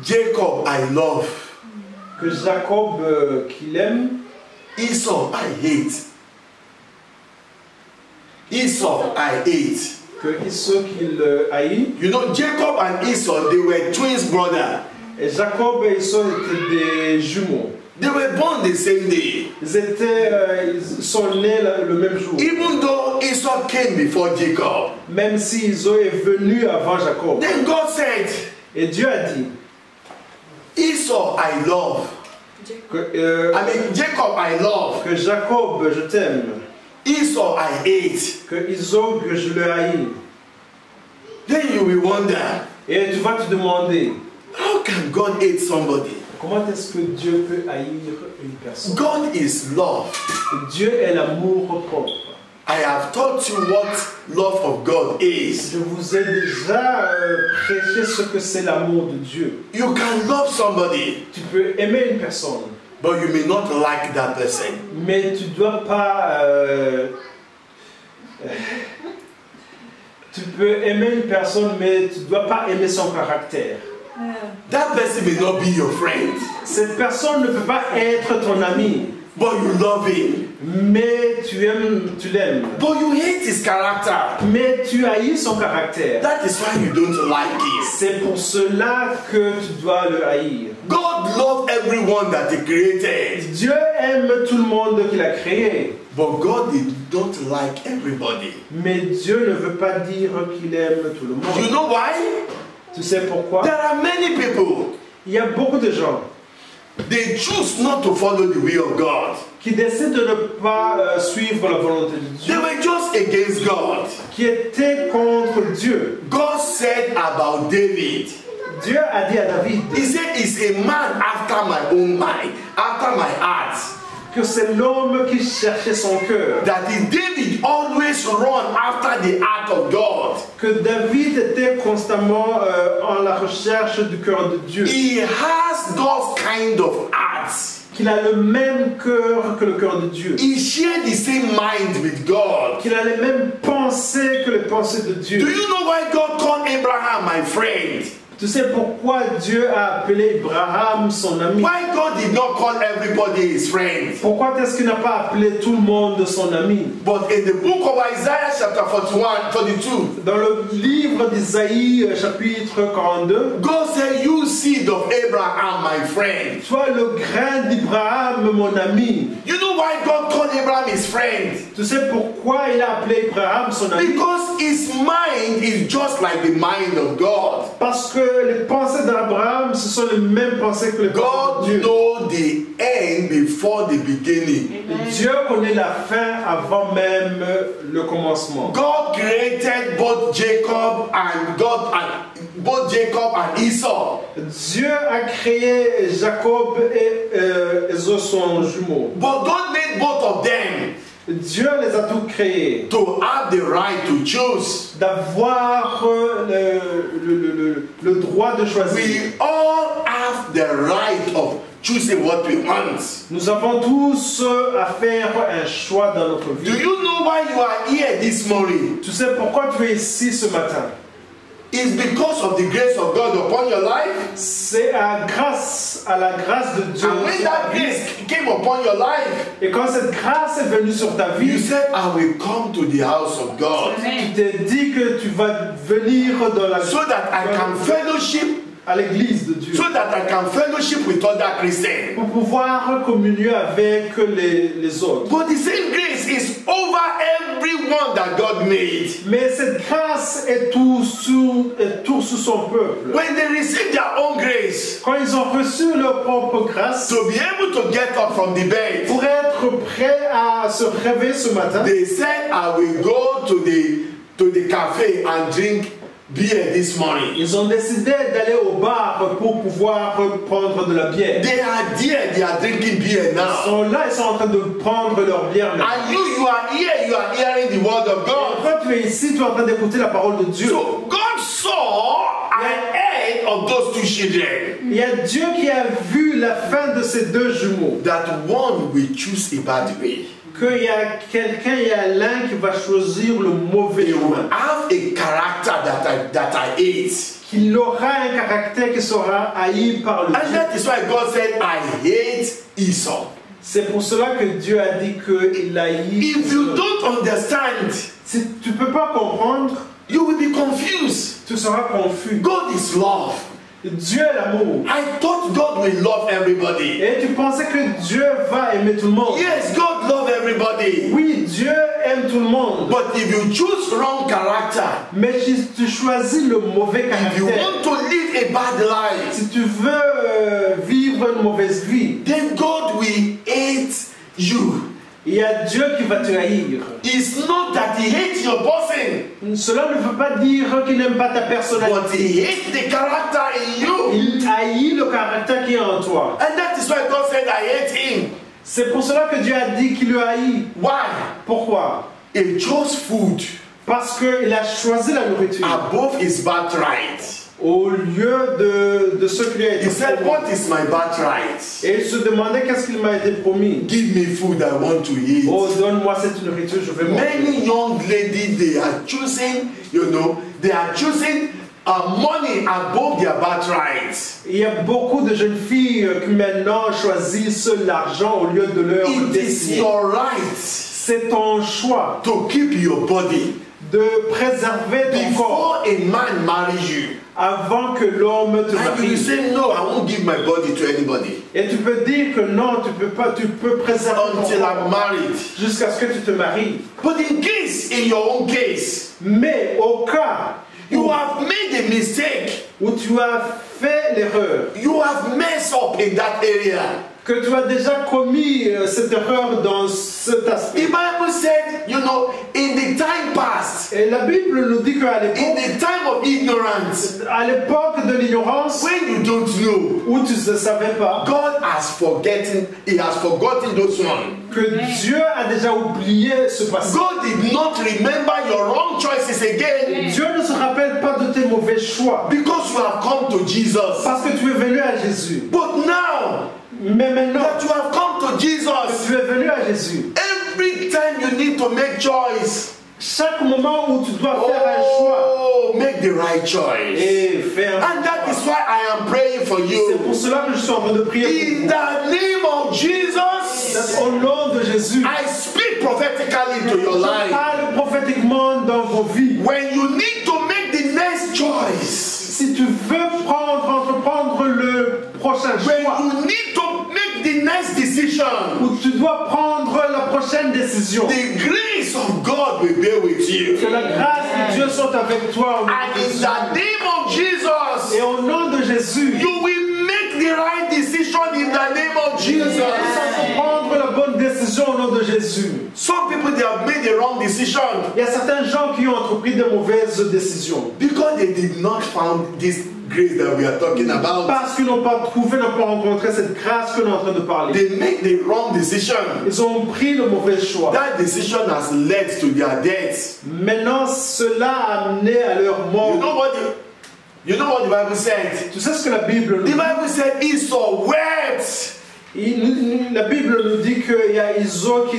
Jacob I love. Que Jacob qu'il aime. Esau I hate. Esau I hate. Que Esau qu'il haït. You know, Jacob and Esau, they were twins brothers. Et Jacob et Esau étaient des jumeaux. They were born the same day. Ils sont nés le même jour. Even though Esau came before Jacob. Même si Esau est venu avant Jacob. Then God said. Et Dieu a dit. Esau I love. Jacob I love. Que Jacob, je t'aime. Esau I hate. Que Isaac, je le haïs. Then you will wonder, Et tu vas te demander, how can God hate somebody? comment est-ce que Dieu peut haïr une personne? God is love. Dieu est l'amour propre. I have taught you what love of God is. Je vous ai déjà prêché ce que c'est l'amour de Dieu. You can love somebody, Tu peux aimer une personne, but you may not like that person. mais tu dois pas... tu peux aimer une personne, mais tu dois pas aimer son caractère. That person may not be your friend, Cette personne ne peut pas être ton ami, but you love him. mais tu l'aimes. But you hate his character. Mais tu haïs son caractère. That is why you don't like him. C'est pour cela que tu dois le haïr. God loved everyone that he created, Dieu aime tout le monde qu'il a créé. but God did not like everybody. Mais Dieu ne veut pas dire qu'il aime tout le You monde. know why? Tu sais pourquoi? There are many people, Il y a beaucoup de gens they choose not to follow the way of God. qui décident de ne pas suivre la volonté de They Dieu, were just against God. qui étaient contre Dieu. God said about David, Dieu a dit à David he said, he's a man after my own mind, after my heart. que c'est l'homme qui cherchait son cœur. That is, David always run after the heart of God. Que David était constamment en la recherche du cœur de Dieu. He has those kind of hearts. Qu'il a le même cœur que le cœur de Dieu. He shared the same mind with God. Qu'il a les mêmes pensées que les pensées de Dieu. Do you know why God called Abraham my friend? Tu sais pourquoi Dieu a appelé Abraham son ami? Why God did not call everybody his friend? Pourquoi est-ce qu'il n'a pas appelé tout le monde son ami? But in the book of Isaiah chapter 42, Dans le livre d'Isaïe chapitre 42, God said, you seed of Abraham, my friend. toi le grain d'Abraham mon ami. You know why God called Abraham his friend? Tu sais pourquoi il a appelé Abraham son ami? Because his mind is just like the mind of God. Parce que les pensées d'Abraham, ce sont les mêmes pensées que les pensées de God Dieu. knows the end before the beginning. Dieu connaît la fin avant même le commencement. God created both Jacob and Esau. Dieu a créé Jacob et Esau son jumeau. But God made both of them Dieu les a tous créés. to have the right to choose. D'avoir le droit de choisir. We all have the right of choosing what we want. Nous avons tous à faire un choix dans notre Do vie. you know why you are here this morning? Tu sais pourquoi tu es ici ce matin? It's because of the grace of God upon your life. C'est grâce à la grâce de Dieu. And when sur ta that vie. grace came upon your life, Et quand cette grâce est venue sur ta you vie, said, I will come to the house of God tu t'es dit que tu vas venir dans la so that I can fellowship, à l'église de Dieu so that I can fellowship with other Christians. pour pouvoir communier avec les autres. But the same grace is over everyone that God made. Mais cette grâce est tout sous son peuple. When they received their own grace, Quand ils ont reçu leur propre grâce, to be able to get up from the bed, pour être prêts à se réveiller ce matin, they said, I will go to the cafe and drink beer this morning. ils ont décidé d'aller au bar pour pouvoir prendre de la bière. They are there, they are drinking beer Ils now. sont là, ils sont en train de prendre leur bière. And you are here, you are hearing the word of God. Quand tu es ici, tu es en train d'écouter la parole de Dieu. So God saw ahead of those two children Il y a Dieu qui a vu la fin de ces deux jumeaux. that one will choose a bad way. Qu'il y a quelqu'un, il y a l'un qui va choisir le mauvais He will chemin. have a character that I hate. Qu'il aura un caractère qui sera haï par le And Dieu. that is why God said, I hate Esau. C'est pour cela que Dieu a dit qu'il haït. If you don't understand, Si tu ne peux pas comprendre, you will be confused. tu seras confus. God is love. Dieu est l'amour. I thought God will love everybody. Et tu pensais que Dieu va aimer tout le monde. Yes, God loves everybody. Oui, Dieu aime tout le monde. But if you choose wrong character, Mais si tu choisis le mauvais if you caractère, want to live a bad life, si tu veux vivre une mauvaise vie, then God will hate you. il y a Dieu qui va te haïr. It's not that he hates your person, Cela ne veut pas dire qu'il n'aime pas ta but personnalité. he hates the character in you. Il haït le caractère qui est en toi. And that is why God said, I hate him. C'est pour cela que Dieu a dit qu'il le haït. Why? Pourquoi? He chose food Parce qu'il a choisi la nourriture above his birthright. au lieu de ce qui lui a été He said, promis. what is my birthright? Et il se demandait qu'est-ce qu'il m'a été promis. Give me food I want to eat. Oh, donne-moi cette nourriture, je vais manger. Many young ladies, they are choosing, they are choosing money above their birthright. Il y a beaucoup de jeunes filles qui maintenant choisissent l'argent au lieu de leur It is destinée. your right C'est ton choix to keep your body de préserver ton corps before a man marries you. avant que l'homme te And you marie. say, no, I won't give my body to anybody Et tu peux dire que non, tu peux pas, tu peux préserver ton until corps I'm married. jusqu'à ce que tu te maries. But in your own case, Mais au cas you have made a mistake. où tu as fait l'erreur, You have messed up in that area. que tu as déjà commis cette erreur dans cet The aspect. Bible said, in the time past, Et la Bible nous dit qu'à in l'époque, the time of ignorance, à l'époque de l'ignorance, when you don't know, où tu ne savais pas God has forgotten those ones. que Dieu a déjà oublié ce passé. God did not remember your wrong choices again Dieu ne se rappelle pas de tes mauvais choix because you have come to Jesus. parce que tu es venu à Jésus. But now Mais maintenant that you have come to que Jesus, tu es venu à Jésus, every time you need to make choice, chaque moment où tu dois faire un choix make the right choice. et faire un And that is choix. why I am praying for C'est pour you. cela que je suis en train de prier In the name of pour vous. Jesus, Au nom de Jésus, I speak prophetically into your je life. parle prophétiquement dans vos vies. When you need to make the next choice, Si tu veux entreprendre le prochain when choix, you need to make the next decision, où tu dois prendre la prochaine décision, the grace of God will be with you. que la grâce de Dieu soit avec toi. Au nom And de in Jésus. the name of Et Jesus, au nom de Jésus, you will make the right decision in the name of tu Jesus. vas prendre la bonne décision au nom de Jésus. Some people, they have made the wrong decision Il y a certains gens qui ont entrepris de mauvaises décisions because they did not find this grace that we are talking about. parce qu'ils n'ont pas trouvé, n'ont pas rencontré cette grâce que nous sommes en train de parler. They make the wrong decision. Ils ont pris le mauvais choix. That decision has led to their death. Maintenant, cela a amené à leur mort. You know what the Bible said? Tu sais ce que la Bible nous The dit? Bible said Esau wept. La Bible nous dit qu'il y a Iso qui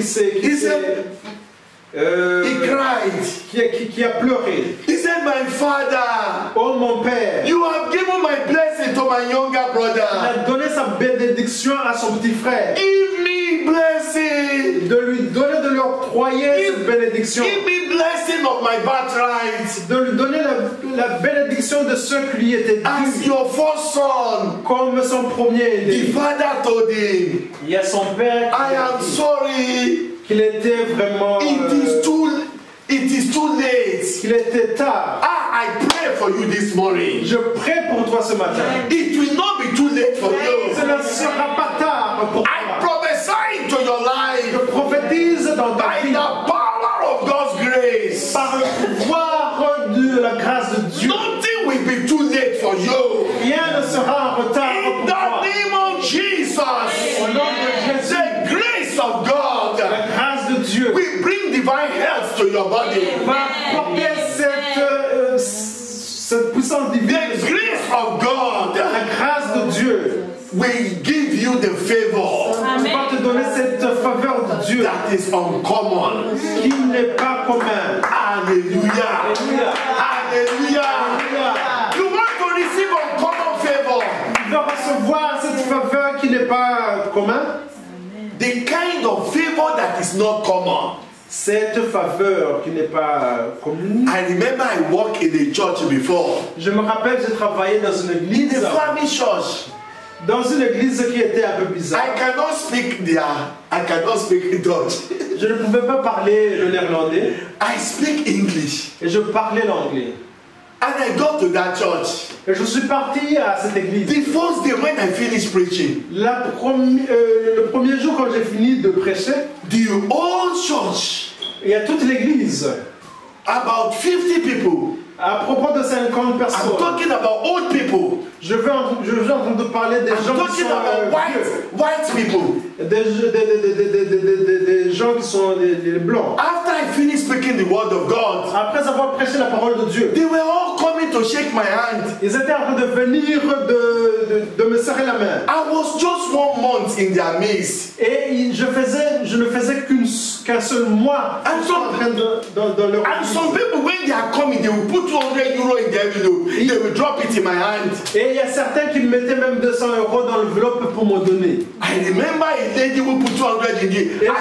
a pleuré. He said, my father, Oh mon père, you have given my blessing to my younger il brother. a donné sa bénédiction à son petit frère. Give me blessing. De lui donner, de lui octroyer cette bénédiction. Give me blessing of my birthright. De lui donner la bénédiction de ce qui lui était As dû. your first son, Comme son premier the aîné. father told him, Il y a son père qui I lui a am dit sorry. qu'il était vraiment... It is too late. qu'il était tard. I pray for you this morning. Je prie pour toi ce matin. It will not be too late for you. Ce ne sera pas tard pour I toi. prophesy into your life Je prophétise dans ta by vie the power of God's grace. par le pouvoir de la grâce de Dieu. Nothing will be too late for you. Rien ne sera en retard In pour the toi. name of Jesus, Au nom de Jésus, the grace of God la grâce de Dieu will bring divine health to your body. va porter cette puissance divine. The grace of God La grâce de Dieu will give you the favor va te donner cette faveur de Dieu that is uncommon. qui n'est pas commun. Hallelujah. Alléluia. Hallelujah. You want to receive uncommon favor. Tu vas recevoir cette faveur qui n'est pas commun. The kind of favor that is not common. Cette faveur qui n'est pas commune. I remember I worked in a church before. Je me rappelle, j'ai travaillé dans une In église, a family church. dans une église qui était un peu bizarre. I cannot speak Dutch. Je ne pouvais pas parler le néerlandais I speak English. et je parlais l'anglais. And I got to that church. Et je suis parti à cette église. The first day when I finished preaching, Le premier jour quand j'ai fini de prêcher, the whole church, il y a toute l'église, about 50 people. à propos de 50 I'm personnes. talking about old people. Je vais en train de parler des I'm gens qui talking sont about vieux, white people. des gens qui sont des blancs. After I finished speaking the word of God, Après avoir prêché la parole de Dieu, they were all coming to shake my hand. ils étaient en train de venir de me serrer la main. I was just 1 month in their midst. Et je ne faisais qu'un seul mois en train dans leur And some people, when they are coming, they will put 200 euro in their envelope. They will drop it in my hand. Et il y a certains qui me mettaient même 200 euros dans l'enveloppe pour me donner. I remember a lady who put 200 in it. Et An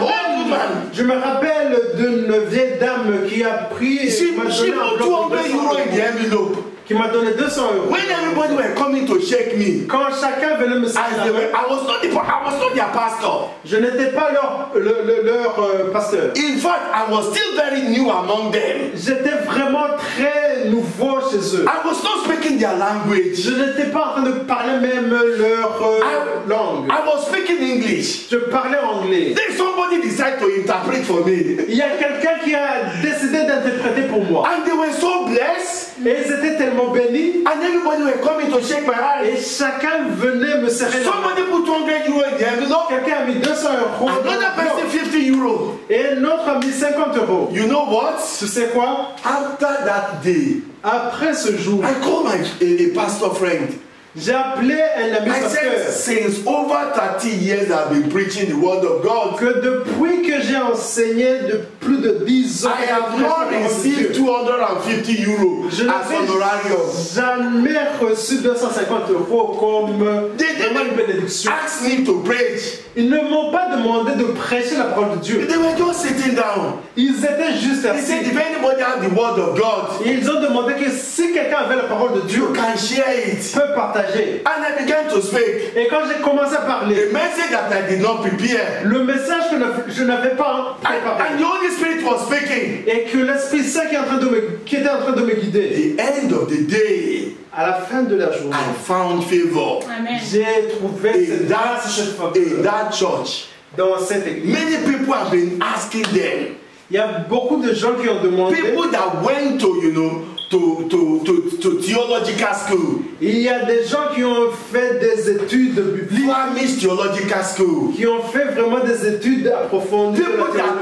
old woman. je me rappelle d'une vieille dame qui a pris et She m'a put donné 200 euro in the envelope. qui m'a donné 200 euros. When everybody were coming to shake me, Quand chacun venait me serrer la main, I was not their pastor. je n'étais pas leur pasteur. In fact, I was still very new among them. J'étais vraiment très nouveau chez eux. I was not speaking their language. Je n'étais pas en train de parler même leur langue. I was speaking English. Je parlais anglais. Then somebody decided to interpret for me. Il y a quelqu'un qui a décidé d'interpréter pour moi. And they were so blessed. Et ils étaient tellement bénis. And everybody were coming to shake my hand. Et chacun venait me serrer la main. Somebody put 200 euro in the envelope. Quelqu'un a mis 200 euros. Another person 50 euro. Et l'autre a mis 50 euros. You know what? Tu sais quoi? After that day, Après ce jour, I called a pastor friend. j'ai appelé un ami I said, pasteur since over 30 years I've been preaching the word of God. que depuis que j'ai enseigné de plus de 10 ans, I have not received 250 euro je as honorarium. n'avais jamais reçu 250 euros comme vraiment une bénédiction. Ask me to preach. Ils ne m'ont pas demandé de prêcher la parole de Dieu. They were just sitting down. Ils étaient juste They said, assis. if anybody has the word of God, Et ils ont demandé que si quelqu'un avait la parole de Dieu, you can share it. peut partager. And I began to speak. Et quand j'ai commencé à parler, A message that I did not prepare. le message que je n'avais pas préparé, And the Holy Spirit was speaking. et que l'Esprit Saint qui était en train de me guider, The end of the day, à la fin de la journée, I found favor Amen. j'ai trouvé in cette grâce et cette faveur that church. dans cette église. Many people have been asking them. Il y a beaucoup de gens qui ont demandé. People that went to, to theological school. Il y a des gens qui ont fait des études bibliques, Flemish theological school. qui ont fait vraiment des études approfondies de People la that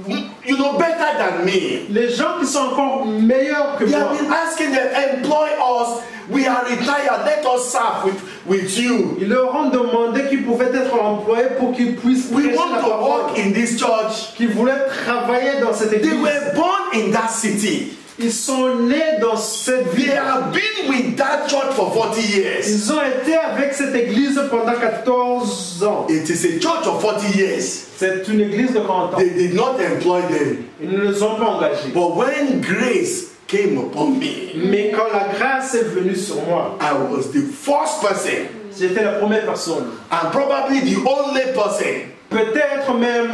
théologie. are, better than me. Les gens qui sont encore meilleurs que They moi, have been asking them, employ us. We are retired. Let us serve with you. ils leur ont demandé qu'ils pouvaient être employés pour qu'ils puissent We prêcher want la to parole, work in this church. qu'ils voulaient travailler dans cette They église. were born in that city. Ils sont nés dans cette They ville. have been with that church for 40 years. Ils ont été avec cette église pendant 14 ans. It is a church of 40 years. C'est une église de 40 ans. They did not employ them. Ils ne les ont pas engagés. But when grace came upon me, Mais quand la grâce est venue sur moi, I was the first person j'étais la première personne. and probably the only person Peut-être même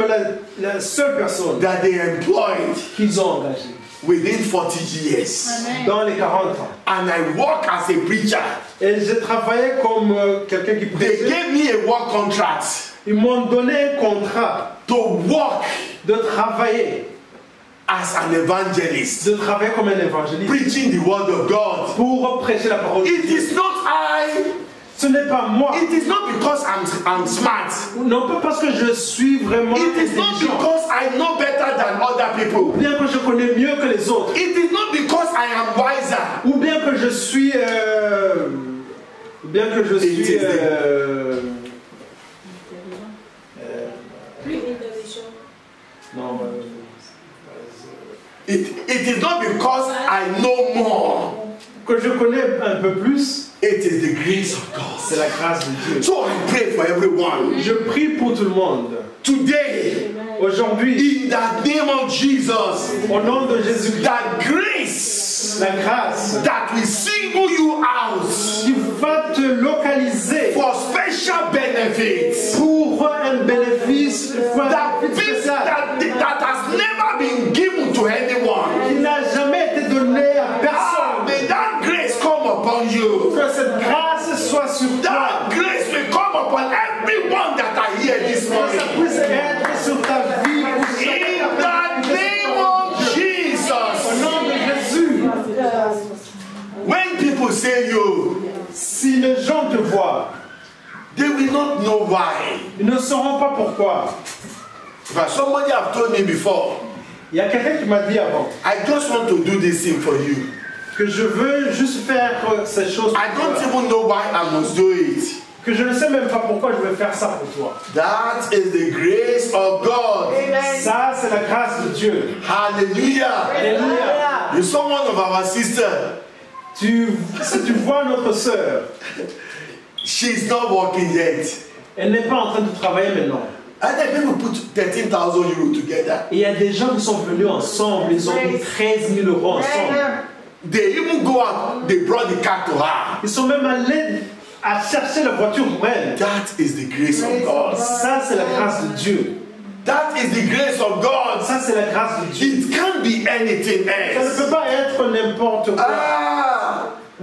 la seule personne that they employed qu'ils ont engagée within 40 years. Amen. dans les 40 ans. And I work as a preacher. Et j'ai travaillé comme quelqu'un qui They prêchait. gave me a work contract Ils m'ont donné un contrat to work de travailler, as an evangelist, de travailler comme un évangéliste preaching the word of God. pour prêcher la parole de It Dieu. is not I. Ce n'est pas moi. It is not because I'm smart. Non pas parce que je suis vraiment It is not intelligent, because I know better than other people. bien que je connais mieux que les autres, It is not because I am wiser. ou bien que je suis Plus intelligent. non, It is not because I know more. que je connais un peu plus, It is the grace of c'est God. la grâce de Dieu. So I pray for everyone. Je prie pour tout le monde. Today, Aujourd'hui, in the name of Jesus, au nom de Jésus-Christ, that grace La grâce that will single you out qui va te localiser for special benefits pour un bénéfice spécial that has never been given to anyone. qui n'a jamais été donné à personne. May that grace come upon you. Que cette grâce soit sur toi. That grace will come upon everyone that are here this Que ça morning. puisse être sur ta vie. In the name of Au Jesus. nom de Jésus. When people say you, Si les gens te voient, they will not know why. ils ne sauront pas pourquoi. But somebody have told me before, Il y a quelqu'un qui m'a dit avant I just want to do this thing for you. que je veux juste faire ces choses I pour don't toi. even know why I must do it. Que je ne sais même pas pourquoi je vais faire ça pour toi. That is the grace of God. Ça, c'est la grâce de Dieu. Hallelujah. Alléluia. You saw one of our sisters. Si tu vois notre sœur, She's not working yet. elle n'est pas en train de travailler maintenant. And then people put 13,000 euros together. Et il y a des gens qui sont venus ensemble, ils ont mis 13 000 euros ensemble. They even go out, they brought the car to her. Ils sont même allés à chercher la voiture pour elle. That is the grace of God. Ça, c'est la grâce de Dieu. That is the grace of God. Ça, c'est la grâce de Dieu. It can't be anything Ça ne else. peut pas être n'importe quoi.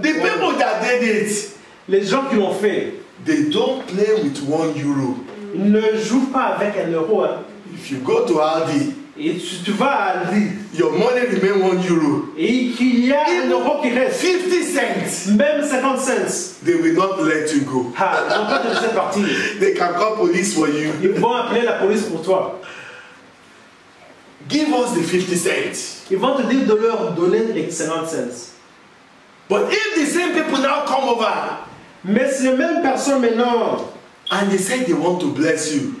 The people that did it, Les gens qui l'ont fait, they don't play with 1 euro. ils ne jouent pas avec 1 euro. Hein. If you go to Aldi, Et tu vas à Aldi, your money remain 1 euro. et qu'il y a 1 euro qui reste, 50 cents, même 50 cents, they will not let you go. ils ne vont pas te laisser partir. They can call police for you. Ils vont appeler la police pour toi. Give us the 50 cents. Ils vont te dire de leur donner les 50 cents. But if the same people now come over Mais si les mêmes personnes maintenant and they say they want to bless you,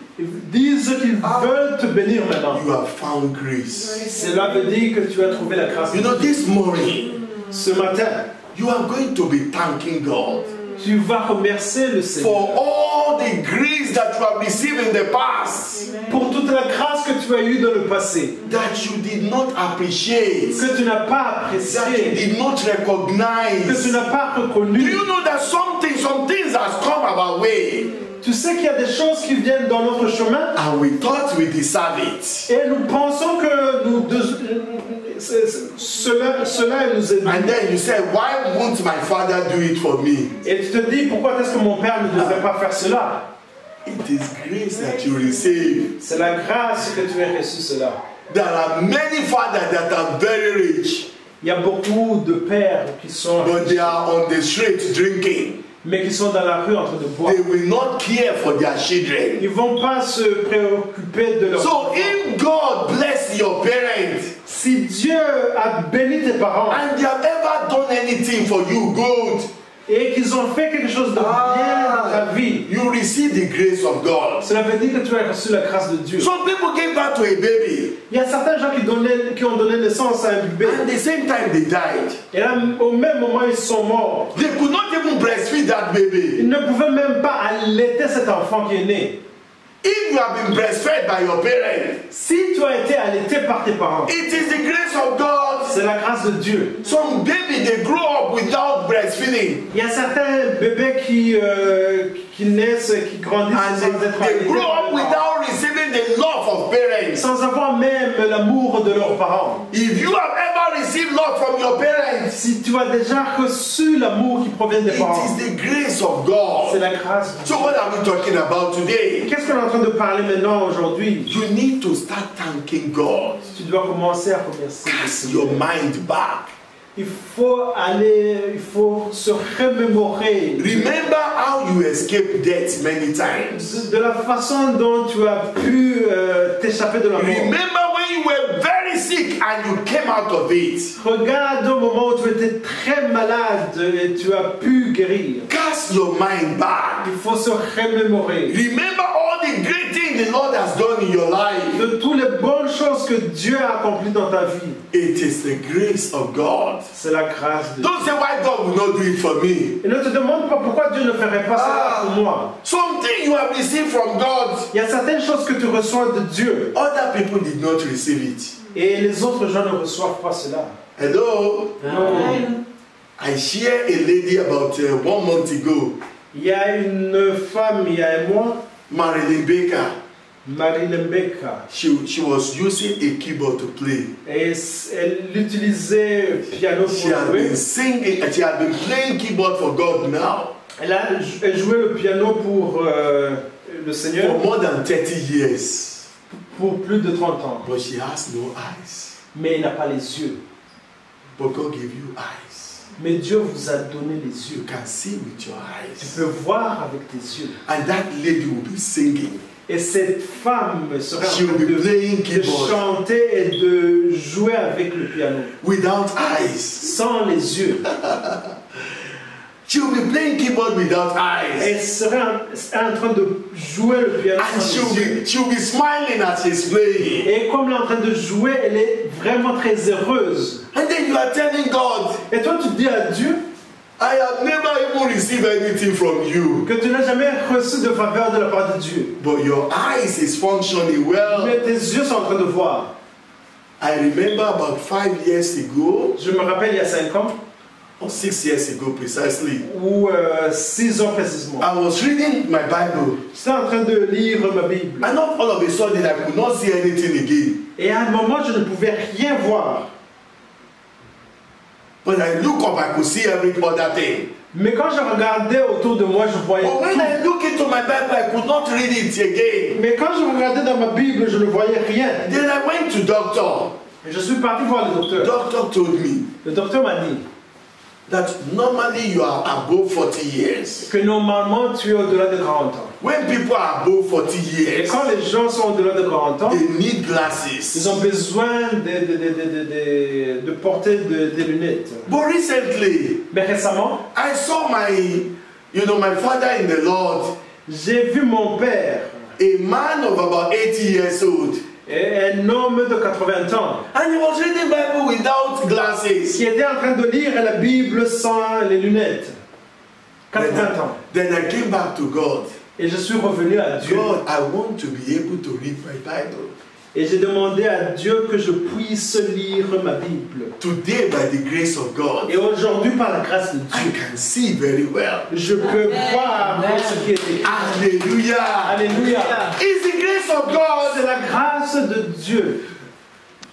disent qu'ils veulent te bénir maintenant, you have found grace. cela veut dire que tu as trouvé la grâce. You know, this morning, Ce matin, you are going to be thanking God tu vas remercier le for Seigneur all the grace that you have received in the past pour toute la grâce que tu as eue dans le passé, that you did not appreciate, que tu n'as pas that you apprécié, did not que tu recognize. n'as pas Do reconnu. you know that some things has come our way Tu sais qu'il y a des choses qui viennent dans notre chemin and we thought we deserve it, et nous pensons que cela nous est and dû. then you say, why won't my father do it for me? Et tu te dis, pourquoi est-ce que mon père ne devrait pas faire cela? It is grace that you receive. C'est la grâce que tu as reçu cela. There are many fathers that are very rich, Il y a beaucoup de pères qui sont but they are on the street drinking. mais qui sont dans la rue en train de boire. They will not care for their children. Ils ne vont pas se préoccuper de leur So enfants. if God bless your parents Si Dieu a béni tes parents and they have ever done anything for you good, et qu'ils ont fait quelque chose de bien dans ta vie, you receive the grace of God. cela veut dire que tu as reçu la grâce de Dieu. Some people gave birth to a baby, Il y a certains gens qui ont donné naissance à un bébé. and at the same time they died. Et là, au même moment, ils sont morts. They could not even breastfeed that baby. Ils ne pouvaient même pas allaiter cet enfant qui est né. If you have been breastfed by your parents, Si tu as été allaité par tes parents, it is the grace of God. c'est la grâce de Dieu. Some baby they grow up without breastfeeding, Il y a certains bébés qui naissent, qui grandissent and sans être they allaités grow par up les parents, without receiving the love of parents. sans avoir même l'amour de leurs parents. If you have ever received love from your parents, Si tu as déjà reçu l'amour qui provient des it parents, is the grace of c'est God. la grâce de Dieu. So what are we talking about today? Qu'est-ce qu'on est en train de parler maintenant aujourd'hui? You need to start thanking God. Tu dois commencer à remercier le Cast Seigneur. your mind back. Il faut se remémorer Remember how you escaped death many times. de la façon dont tu as pu t'échapper de la mort. Remember when you were very sick and you came out of it. Regarde au moment où tu étais très malade et tu as pu guérir. Cast your mind back. Il faut se remémorer Remember all the great things the Lord has done in your life. de toutes les bonnes choses que Dieu a accomplies dans ta vie. It is the grace of God. C'est la grâce de Dieu. Don't say why God will not do it for me. Et ne te demande pas pourquoi Dieu ne ferait pas cela pour moi. Something you have received from God, Il y a certaines choses que tu reçois de Dieu other people did not receive it. et les autres gens ne reçoivent pas cela. Hello? Non. I shared a lady about 1 month ago, Il y a une femme, il y a un mois, Marilyn Baker. Marilyn Baker, She was using a keyboard to play. et elle utilisait le piano She pour had jouer. been singing and she had been playing keyboard for God now Elle jouait le piano pour le Seigneur for more than 30 years. pour plus de 30 ans. But she has no eyes. Mais elle n'a pas les yeux. But God gave you eyes. Mais Dieu vous a donné les You yeux. can see with your Tu eyes. peux voir avec tes yeux. And that lady will be singing. Et cette femme serait She en train will be playing de keyboard chanter et de jouer avec le piano. without eyes. Sans les yeux. She will be playing keyboard without eyes. Elle serait en train de jouer le piano And sans les yeux. she will be smiling as she's playing. Et comme elle est en train de jouer, elle est vraiment très heureuse. And then you are telling God, Et toi, tu dis à Dieu I have never even received anything from you. que tu n'as jamais reçu de faveur de la part de Dieu. But your eyes is functioning well. Mais tes yeux sont en train de voir. I remember about 5 years ago, Je me rappelle il y a 5 ans, or 6 years ago precisely, ou 6 ans précisément. I was reading my Bible. J'étais en train de lire ma Bible. And not all of a sudden I could not see anything again. Et à un moment, je ne pouvais rien voir. But I look up, I could see every other thing. Mais quand je regardais autour de moi, je voyais But when tout. I look into my Bible, I could not read it again. Mais quand je regardais dans ma Bible, je ne voyais rien. Then I went to doctor. Et je suis parti voir le docteur. Doctor told me Le docteur m'a dit that normally you are above 40 years. que normalement, tu es au-delà de 40 ans. When people are above 40 Et years, quand les gens sont au-delà de 40 ans, they need ils glasses. ont besoin de porter des lunettes. But recently, Mais récemment, I saw my father in the Lord, j'ai vu mon père, a man of about 80 years old, un homme de 80 ans, and he was reading Bible without glasses. qui était en train de lire la Bible sans les lunettes. 80 ans. Then I came back to God. Et je suis revenu à Dieu. God, I want to be able to read my Bible. Et j'ai demandé à Dieu que je puisse lire ma Bible. Today, by the grace of God, Et aujourd'hui, par la grâce de I Dieu, can see very well. je peux voir ce qui est écrit. Hallelujah. Alléluia. It's the grace of C'est God. la grâce de Dieu.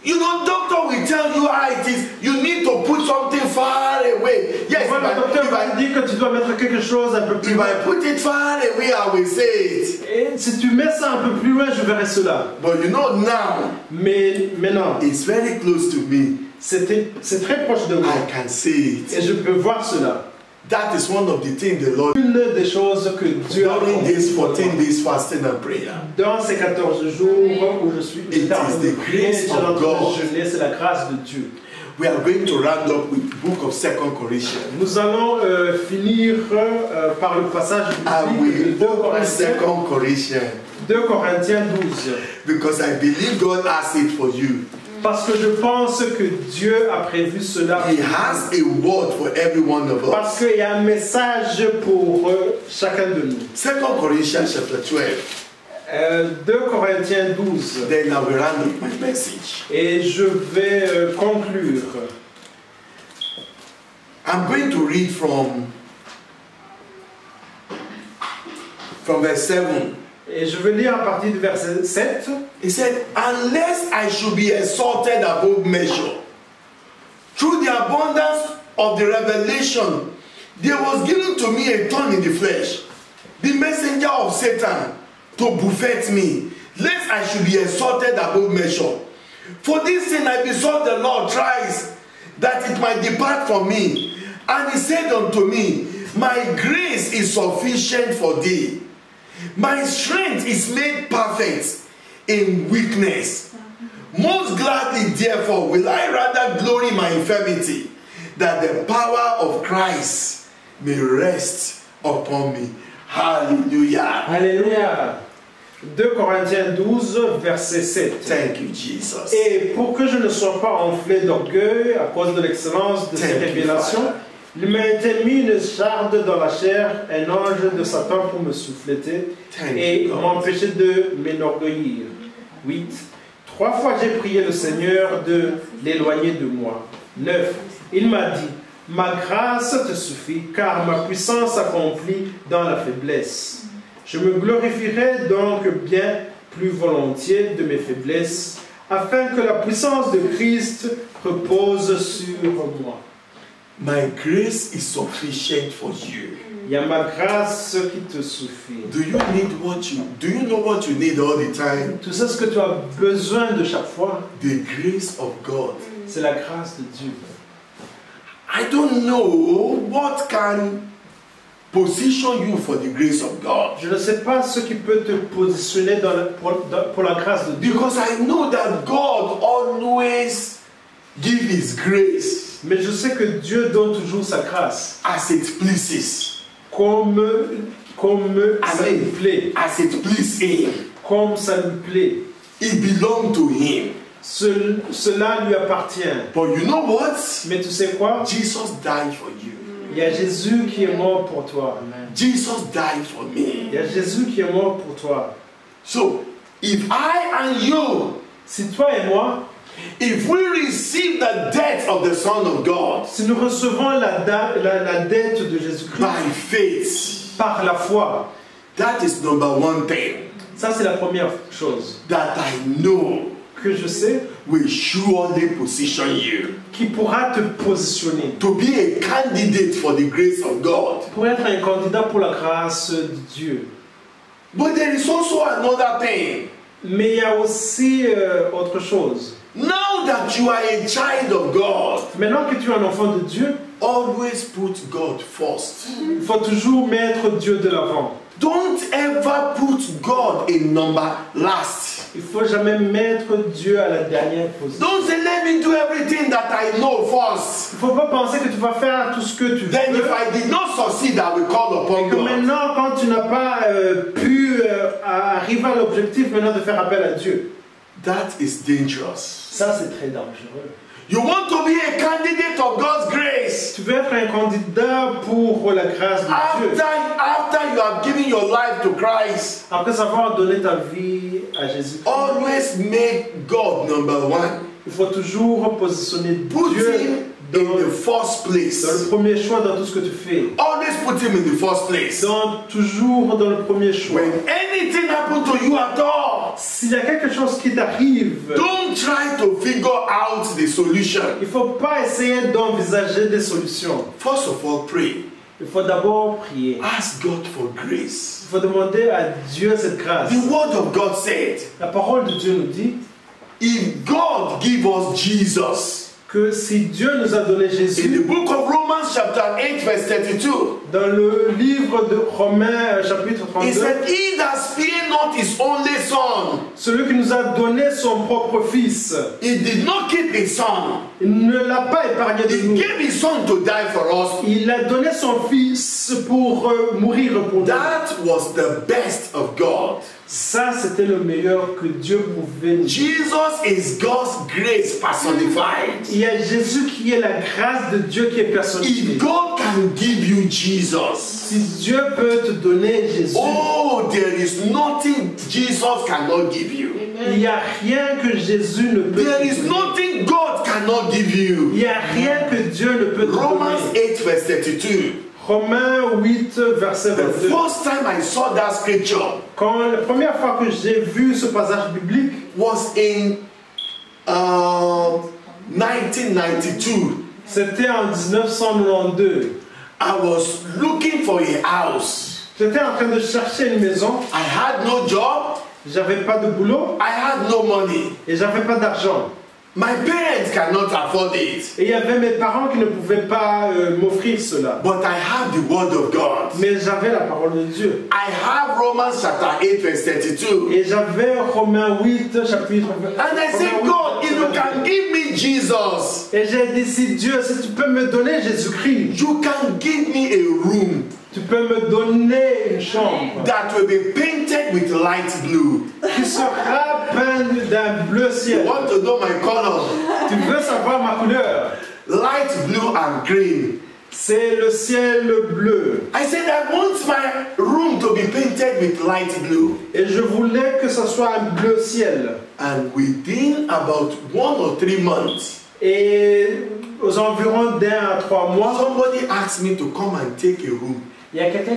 You know, doctor will tell you how it is. You need to put something far away. Yes, Voilà, le docteur va te dire que tu dois mettre quelque chose un peu plus if loin. I put it far away, I will say it. Et si tu mets ça un peu plus loin, je verrai cela. But you know, now, Mais maintenant, it's very close to me. c'est très proche de moi. I can see Et it. je peux voir cela. That is one of the things the Lord, Une des choses que Dieu a during this accompli pour 14 moi. days fasting and prayer, Dans ces 14 jours où je suis It en train is de the prier, grace je suis en of train God. de jeûner, c'est la grâce de Dieu. we are going to round up with the book of 2 Corinthians. Nous allons finir par le passage I biblique de will 2 open Corinthiens, 2 Corinthians 2 Corinthiens 12. because I believe God has it for you. Parce que je pense que Dieu a prévu cela. He has a word for every one of Parce us. qu'il y a un message pour chacun de nous. 2 Corinthians chapter 12. 2 Corinthiens 12. Then I will round up my message. Et je vais conclure. I'm going to read from verse 7. Et je vais lire à partir du verset 7. He said, unless I should be exalted above measure, through the abundance of the revelation, there was given to me a thorn in the flesh, the messenger of Satan, to buffet me, lest I should be exalted above measure. For this sin I besought the Lord thrice, that it might depart from me. And he said unto me, my grace is sufficient for thee. My strength is made perfect in weakness. Most gladly, therefore, will I rather glory in my infirmity, that the power of Christ may rest upon me. Hallelujah. Alléluia. 2 Corinthiens 12, verset 7. Thank you, Jesus. Et pour que je ne sois pas enflé d'orgueil à cause de l'excellence de ces Thank you, révélations, Father. il m'a été mis une charde dans la chair, un ange de Satan pour me souffleter Thank et you, God. m'empêcher de m'enorgueillir. 8. 3 fois j'ai prié le Seigneur de l'éloigner de moi. 9. Il m'a dit, ma grâce te suffit, car ma puissance s'accomplit dans la faiblesse. Je me glorifierai donc bien plus volontiers de mes faiblesses, afin que la puissance de Christ repose sur moi. My grace is sufficient for you. Il y a ma grâce qui te suffit. Do you know what you need all the time? Tu sais ce que tu as besoin de chaque fois? The grace of God. C'est la grâce de Dieu. I don't know what can position you for the grace of God. Je ne sais pas ce qui peut te positionner pour la grâce de Dieu. Because I know that God always gives His grace Mais je sais que Dieu donne toujours sa grâce. as it pleases. Comme ça lui plaît. As it pleases Him. Comme ça lui plaît. It belongs to Him. Cela lui appartient. But you know what? Mais tu sais quoi? Jesus died for you. Il y a Jésus qui est mort pour toi. Jesus died for me. Il y a Jésus qui est mort pour toi. So, if I and you, Si toi et moi, if we receive the death of the Son of God si nous recevons la dette de Jésus-Christ by faith, par la foi, that is number one thing ça c'est la première chose that I know que je sais will surely position you qui pourra te positionner to be a candidate for the grace of God. pour être un candidat pour la grâce de Dieu. But there is also another thing. Mais il y a aussi autre chose. Now that you are a child of God, Maintenant que tu es un enfant de Dieu, always put God first. il faut toujours mettre Dieu de l'avant. Don't ever put God in number last. Il ne faut jamais mettre Dieu à la dernière position. Don't say, let me do everything that I know first. Il ne faut pas penser que tu vas faire tout ce que tu Then veux. if I did not succeed, I will call upon Et que God. maintenant, quand tu n'as pas pu arriver à l'objectif, maintenant de faire appel à Dieu. That is dangerous. Ça, c'est très dangereux. You want to be a candidate of God's grace. Tu veux être un candidat pour la grâce de Dieu. After you have given your life to Christ, Après avoir donné ta vie à Jésus, always make God number one. il faut toujours positionner Put Dieu Him in the first dans le place. premier choix dans tout ce que tu fais. Always put Him in the first place. Toujours dans le premier choix. When anything happens to you at all, S'il y a quelque chose qui t'arrive, don't try to figure out the solution. il ne faut pas essayer d'envisager des solutions. First of all, pray. Il faut d'abord prier. Ask God for grace. Il faut demander à Dieu cette grâce. The word of God said, La parole de Dieu nous dit if God give us Jesus, que si Dieu nous a donné in the Jésus, book of Romans chapter 8 verse 32, dans le livre de Romains chapitre he 32, said, he that spared not his only son, celui qui nous a donné son propre fils, he did not keep his son. il ne l'a pas épargné de He nous. gave his son to die for us. Il a donné son fils pour mourir pour nous. That was the best of God. Ça, c'était le meilleur que Dieu pouvait nous donner. Jesus is God's grace personified. Il y a Jésus qui est la grâce de Dieu qui est personnifiée. If God can give you Jesus, Si Dieu peut te donner Jésus, oh, there is nothing Jesus cannot give you. il n'y a rien que Jésus ne peut There te is donner. nothing God cannot give you. Il n'y a rien que Dieu ne peut te Romans donner. 8 verse 32. Romains 8, verset The 22. first time I saw that scripture Quand la première fois que j'ai vu ce passage biblique, was in 1992. c'était en 1992. I was looking for a house. J'étais en train de chercher une maison, I had no job. j'avais pas de boulot I had no money. et j'avais pas d'argent. My parents cannot afford it. Et il y avait mes parents qui ne pouvaient pas m'offrir cela. But I have the word of God. Mais j'avais la parole de Dieu. I have Romans chapter 8 verse 32. Et j'avais Romains 8, chapitre 20. And I said, God, if you can give me Jesus, Et j'ai dit, si Dieu, si tu peux me donner Jésus-Christ, you can give me a room tu peux me donner une chambre that will be painted with light blue. qui sera peinte d'un bleu You ciel. want to know my color? Tu veux savoir ma couleur? Light blue and green. C'est le ciel bleu. I said, I want my room to be painted with light blue. Et je voulais que ce soit un bleu ciel. And within about 1 or 3 months, Et aux environs d'1 à 3 mois, somebody asked me to come and take a room il y a quelqu'un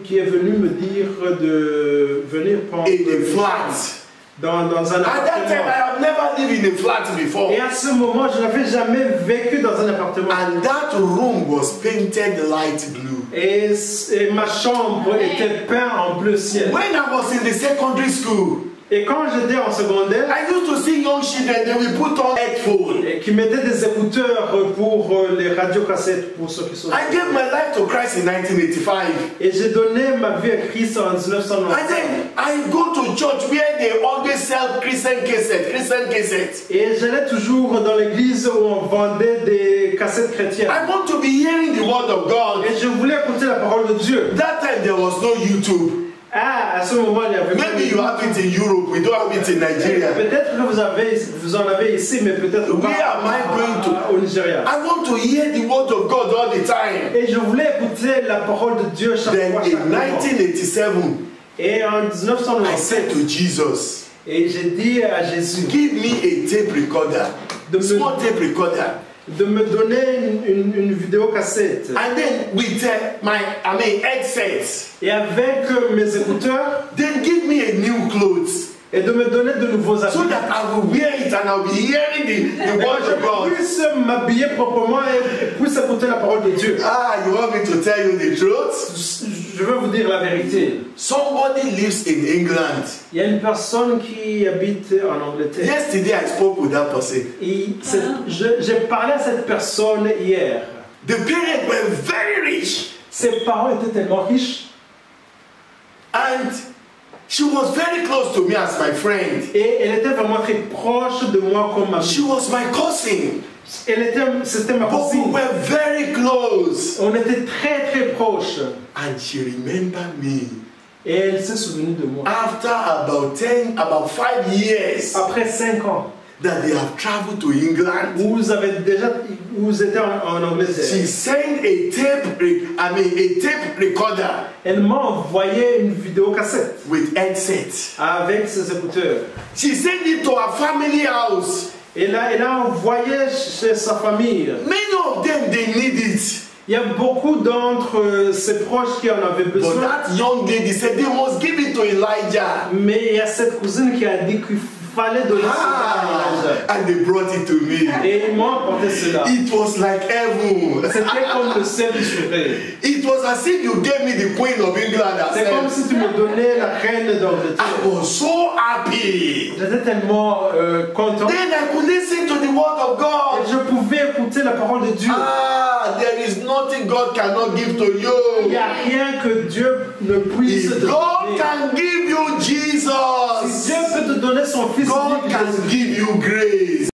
qui est venu me dire de venir prendre in a flat. dans un At that time, appartement. I have never lived in a flat before. Et à ce moment, je n'avais jamais vécu dans un appartement. And that room was painted light blue. Et ma chambre était peinte en bleu ciel. When I was in the secondary school, Et quand j'étais en secondaire, I used to see young children, they will put on headphones. et qui mettaient des écouteurs pour les radiocassettes pour ceux qui sont. I gave my life to Christ in 1985. Et j'ai donné ma vie à Christ en And 1995. then I go to church where they always sell Christian cassettes. Et j'allais toujours dans l'église où on vendait des cassettes chrétiennes. I want to be hearing the word of God. Et je voulais écouter la parole de Dieu. That time there was no YouTube. Ah, à ce moment, il y avait. Maybe you have it in Europe, we don't have it in Nigeria. Peut-être que vous en avez ici, mais peut-être Where pas am I going to? au Nigeria. I want to hear the word of God all the time. Et je voulais écouter la parole de Dieu chaque Then fois, in chaque moment. 1987, Et en I said 1997, to Jesus, et j'ai dit à Jésus give me a tape recorder, small tape recorder. de me donner une vidéocassette. And then with my headsets, Et avec mes écouteurs, then give me a new clothes et de me donner de nouveaux so habits. that I will wear it and I'll be hearing the word of Je God. puisse m'habiller proprement et puisse écouter la parole de Dieu. Ah, you want me to tell you the truth? Je vais vous dire la vérité. Somebody lives in England. Il y a une personne qui habite en Angleterre. Yesterday I spoke with that person. Et j'ai parlé à cette personne hier. The parents were very rich Ses parents étaient tellement riches and she was very close to me as my friend. et elle était vraiment très proche de moi comme ma She was my cousin. C'était ma But we cousine. were very close. On était très très proches. And she remembered me. Et elle s'est souvenue de moi. After about 5 years Après 5 ans, that they have traveled to England, vous étiez en Angleterre. she sent a tape recorder Elle m'a envoyé une vidéocassette with headset. avec ses écouteurs. She sent it to her family house. Elle a envoyé chez sa famille. Many of them, they need it. Il y a beaucoup d'entre ses proches qui en avaient But besoin. that young lady said they must give it to Elijah. Mais il y a cette cousine qui a dit qu'il fallait donner cela à Elijah. And they brought it to me. Et ils m'ont apporté cela. It was like heaven. C'était comme le ciel du soleil. It was as if you gave me the Queen of England C'est comme herself. si tu me donnais la reine d'Angleterre. I was so happy. J'étais tellement content. Then I could listen to the word of Et God. je pouvais écouter la parole de Dieu. There is nothing God cannot give to Il you. n'y a rien que Dieu ne puisse If te God donner. can give you Si Jesus, Dieu peut te donner son Fils, God unique, can give you grace.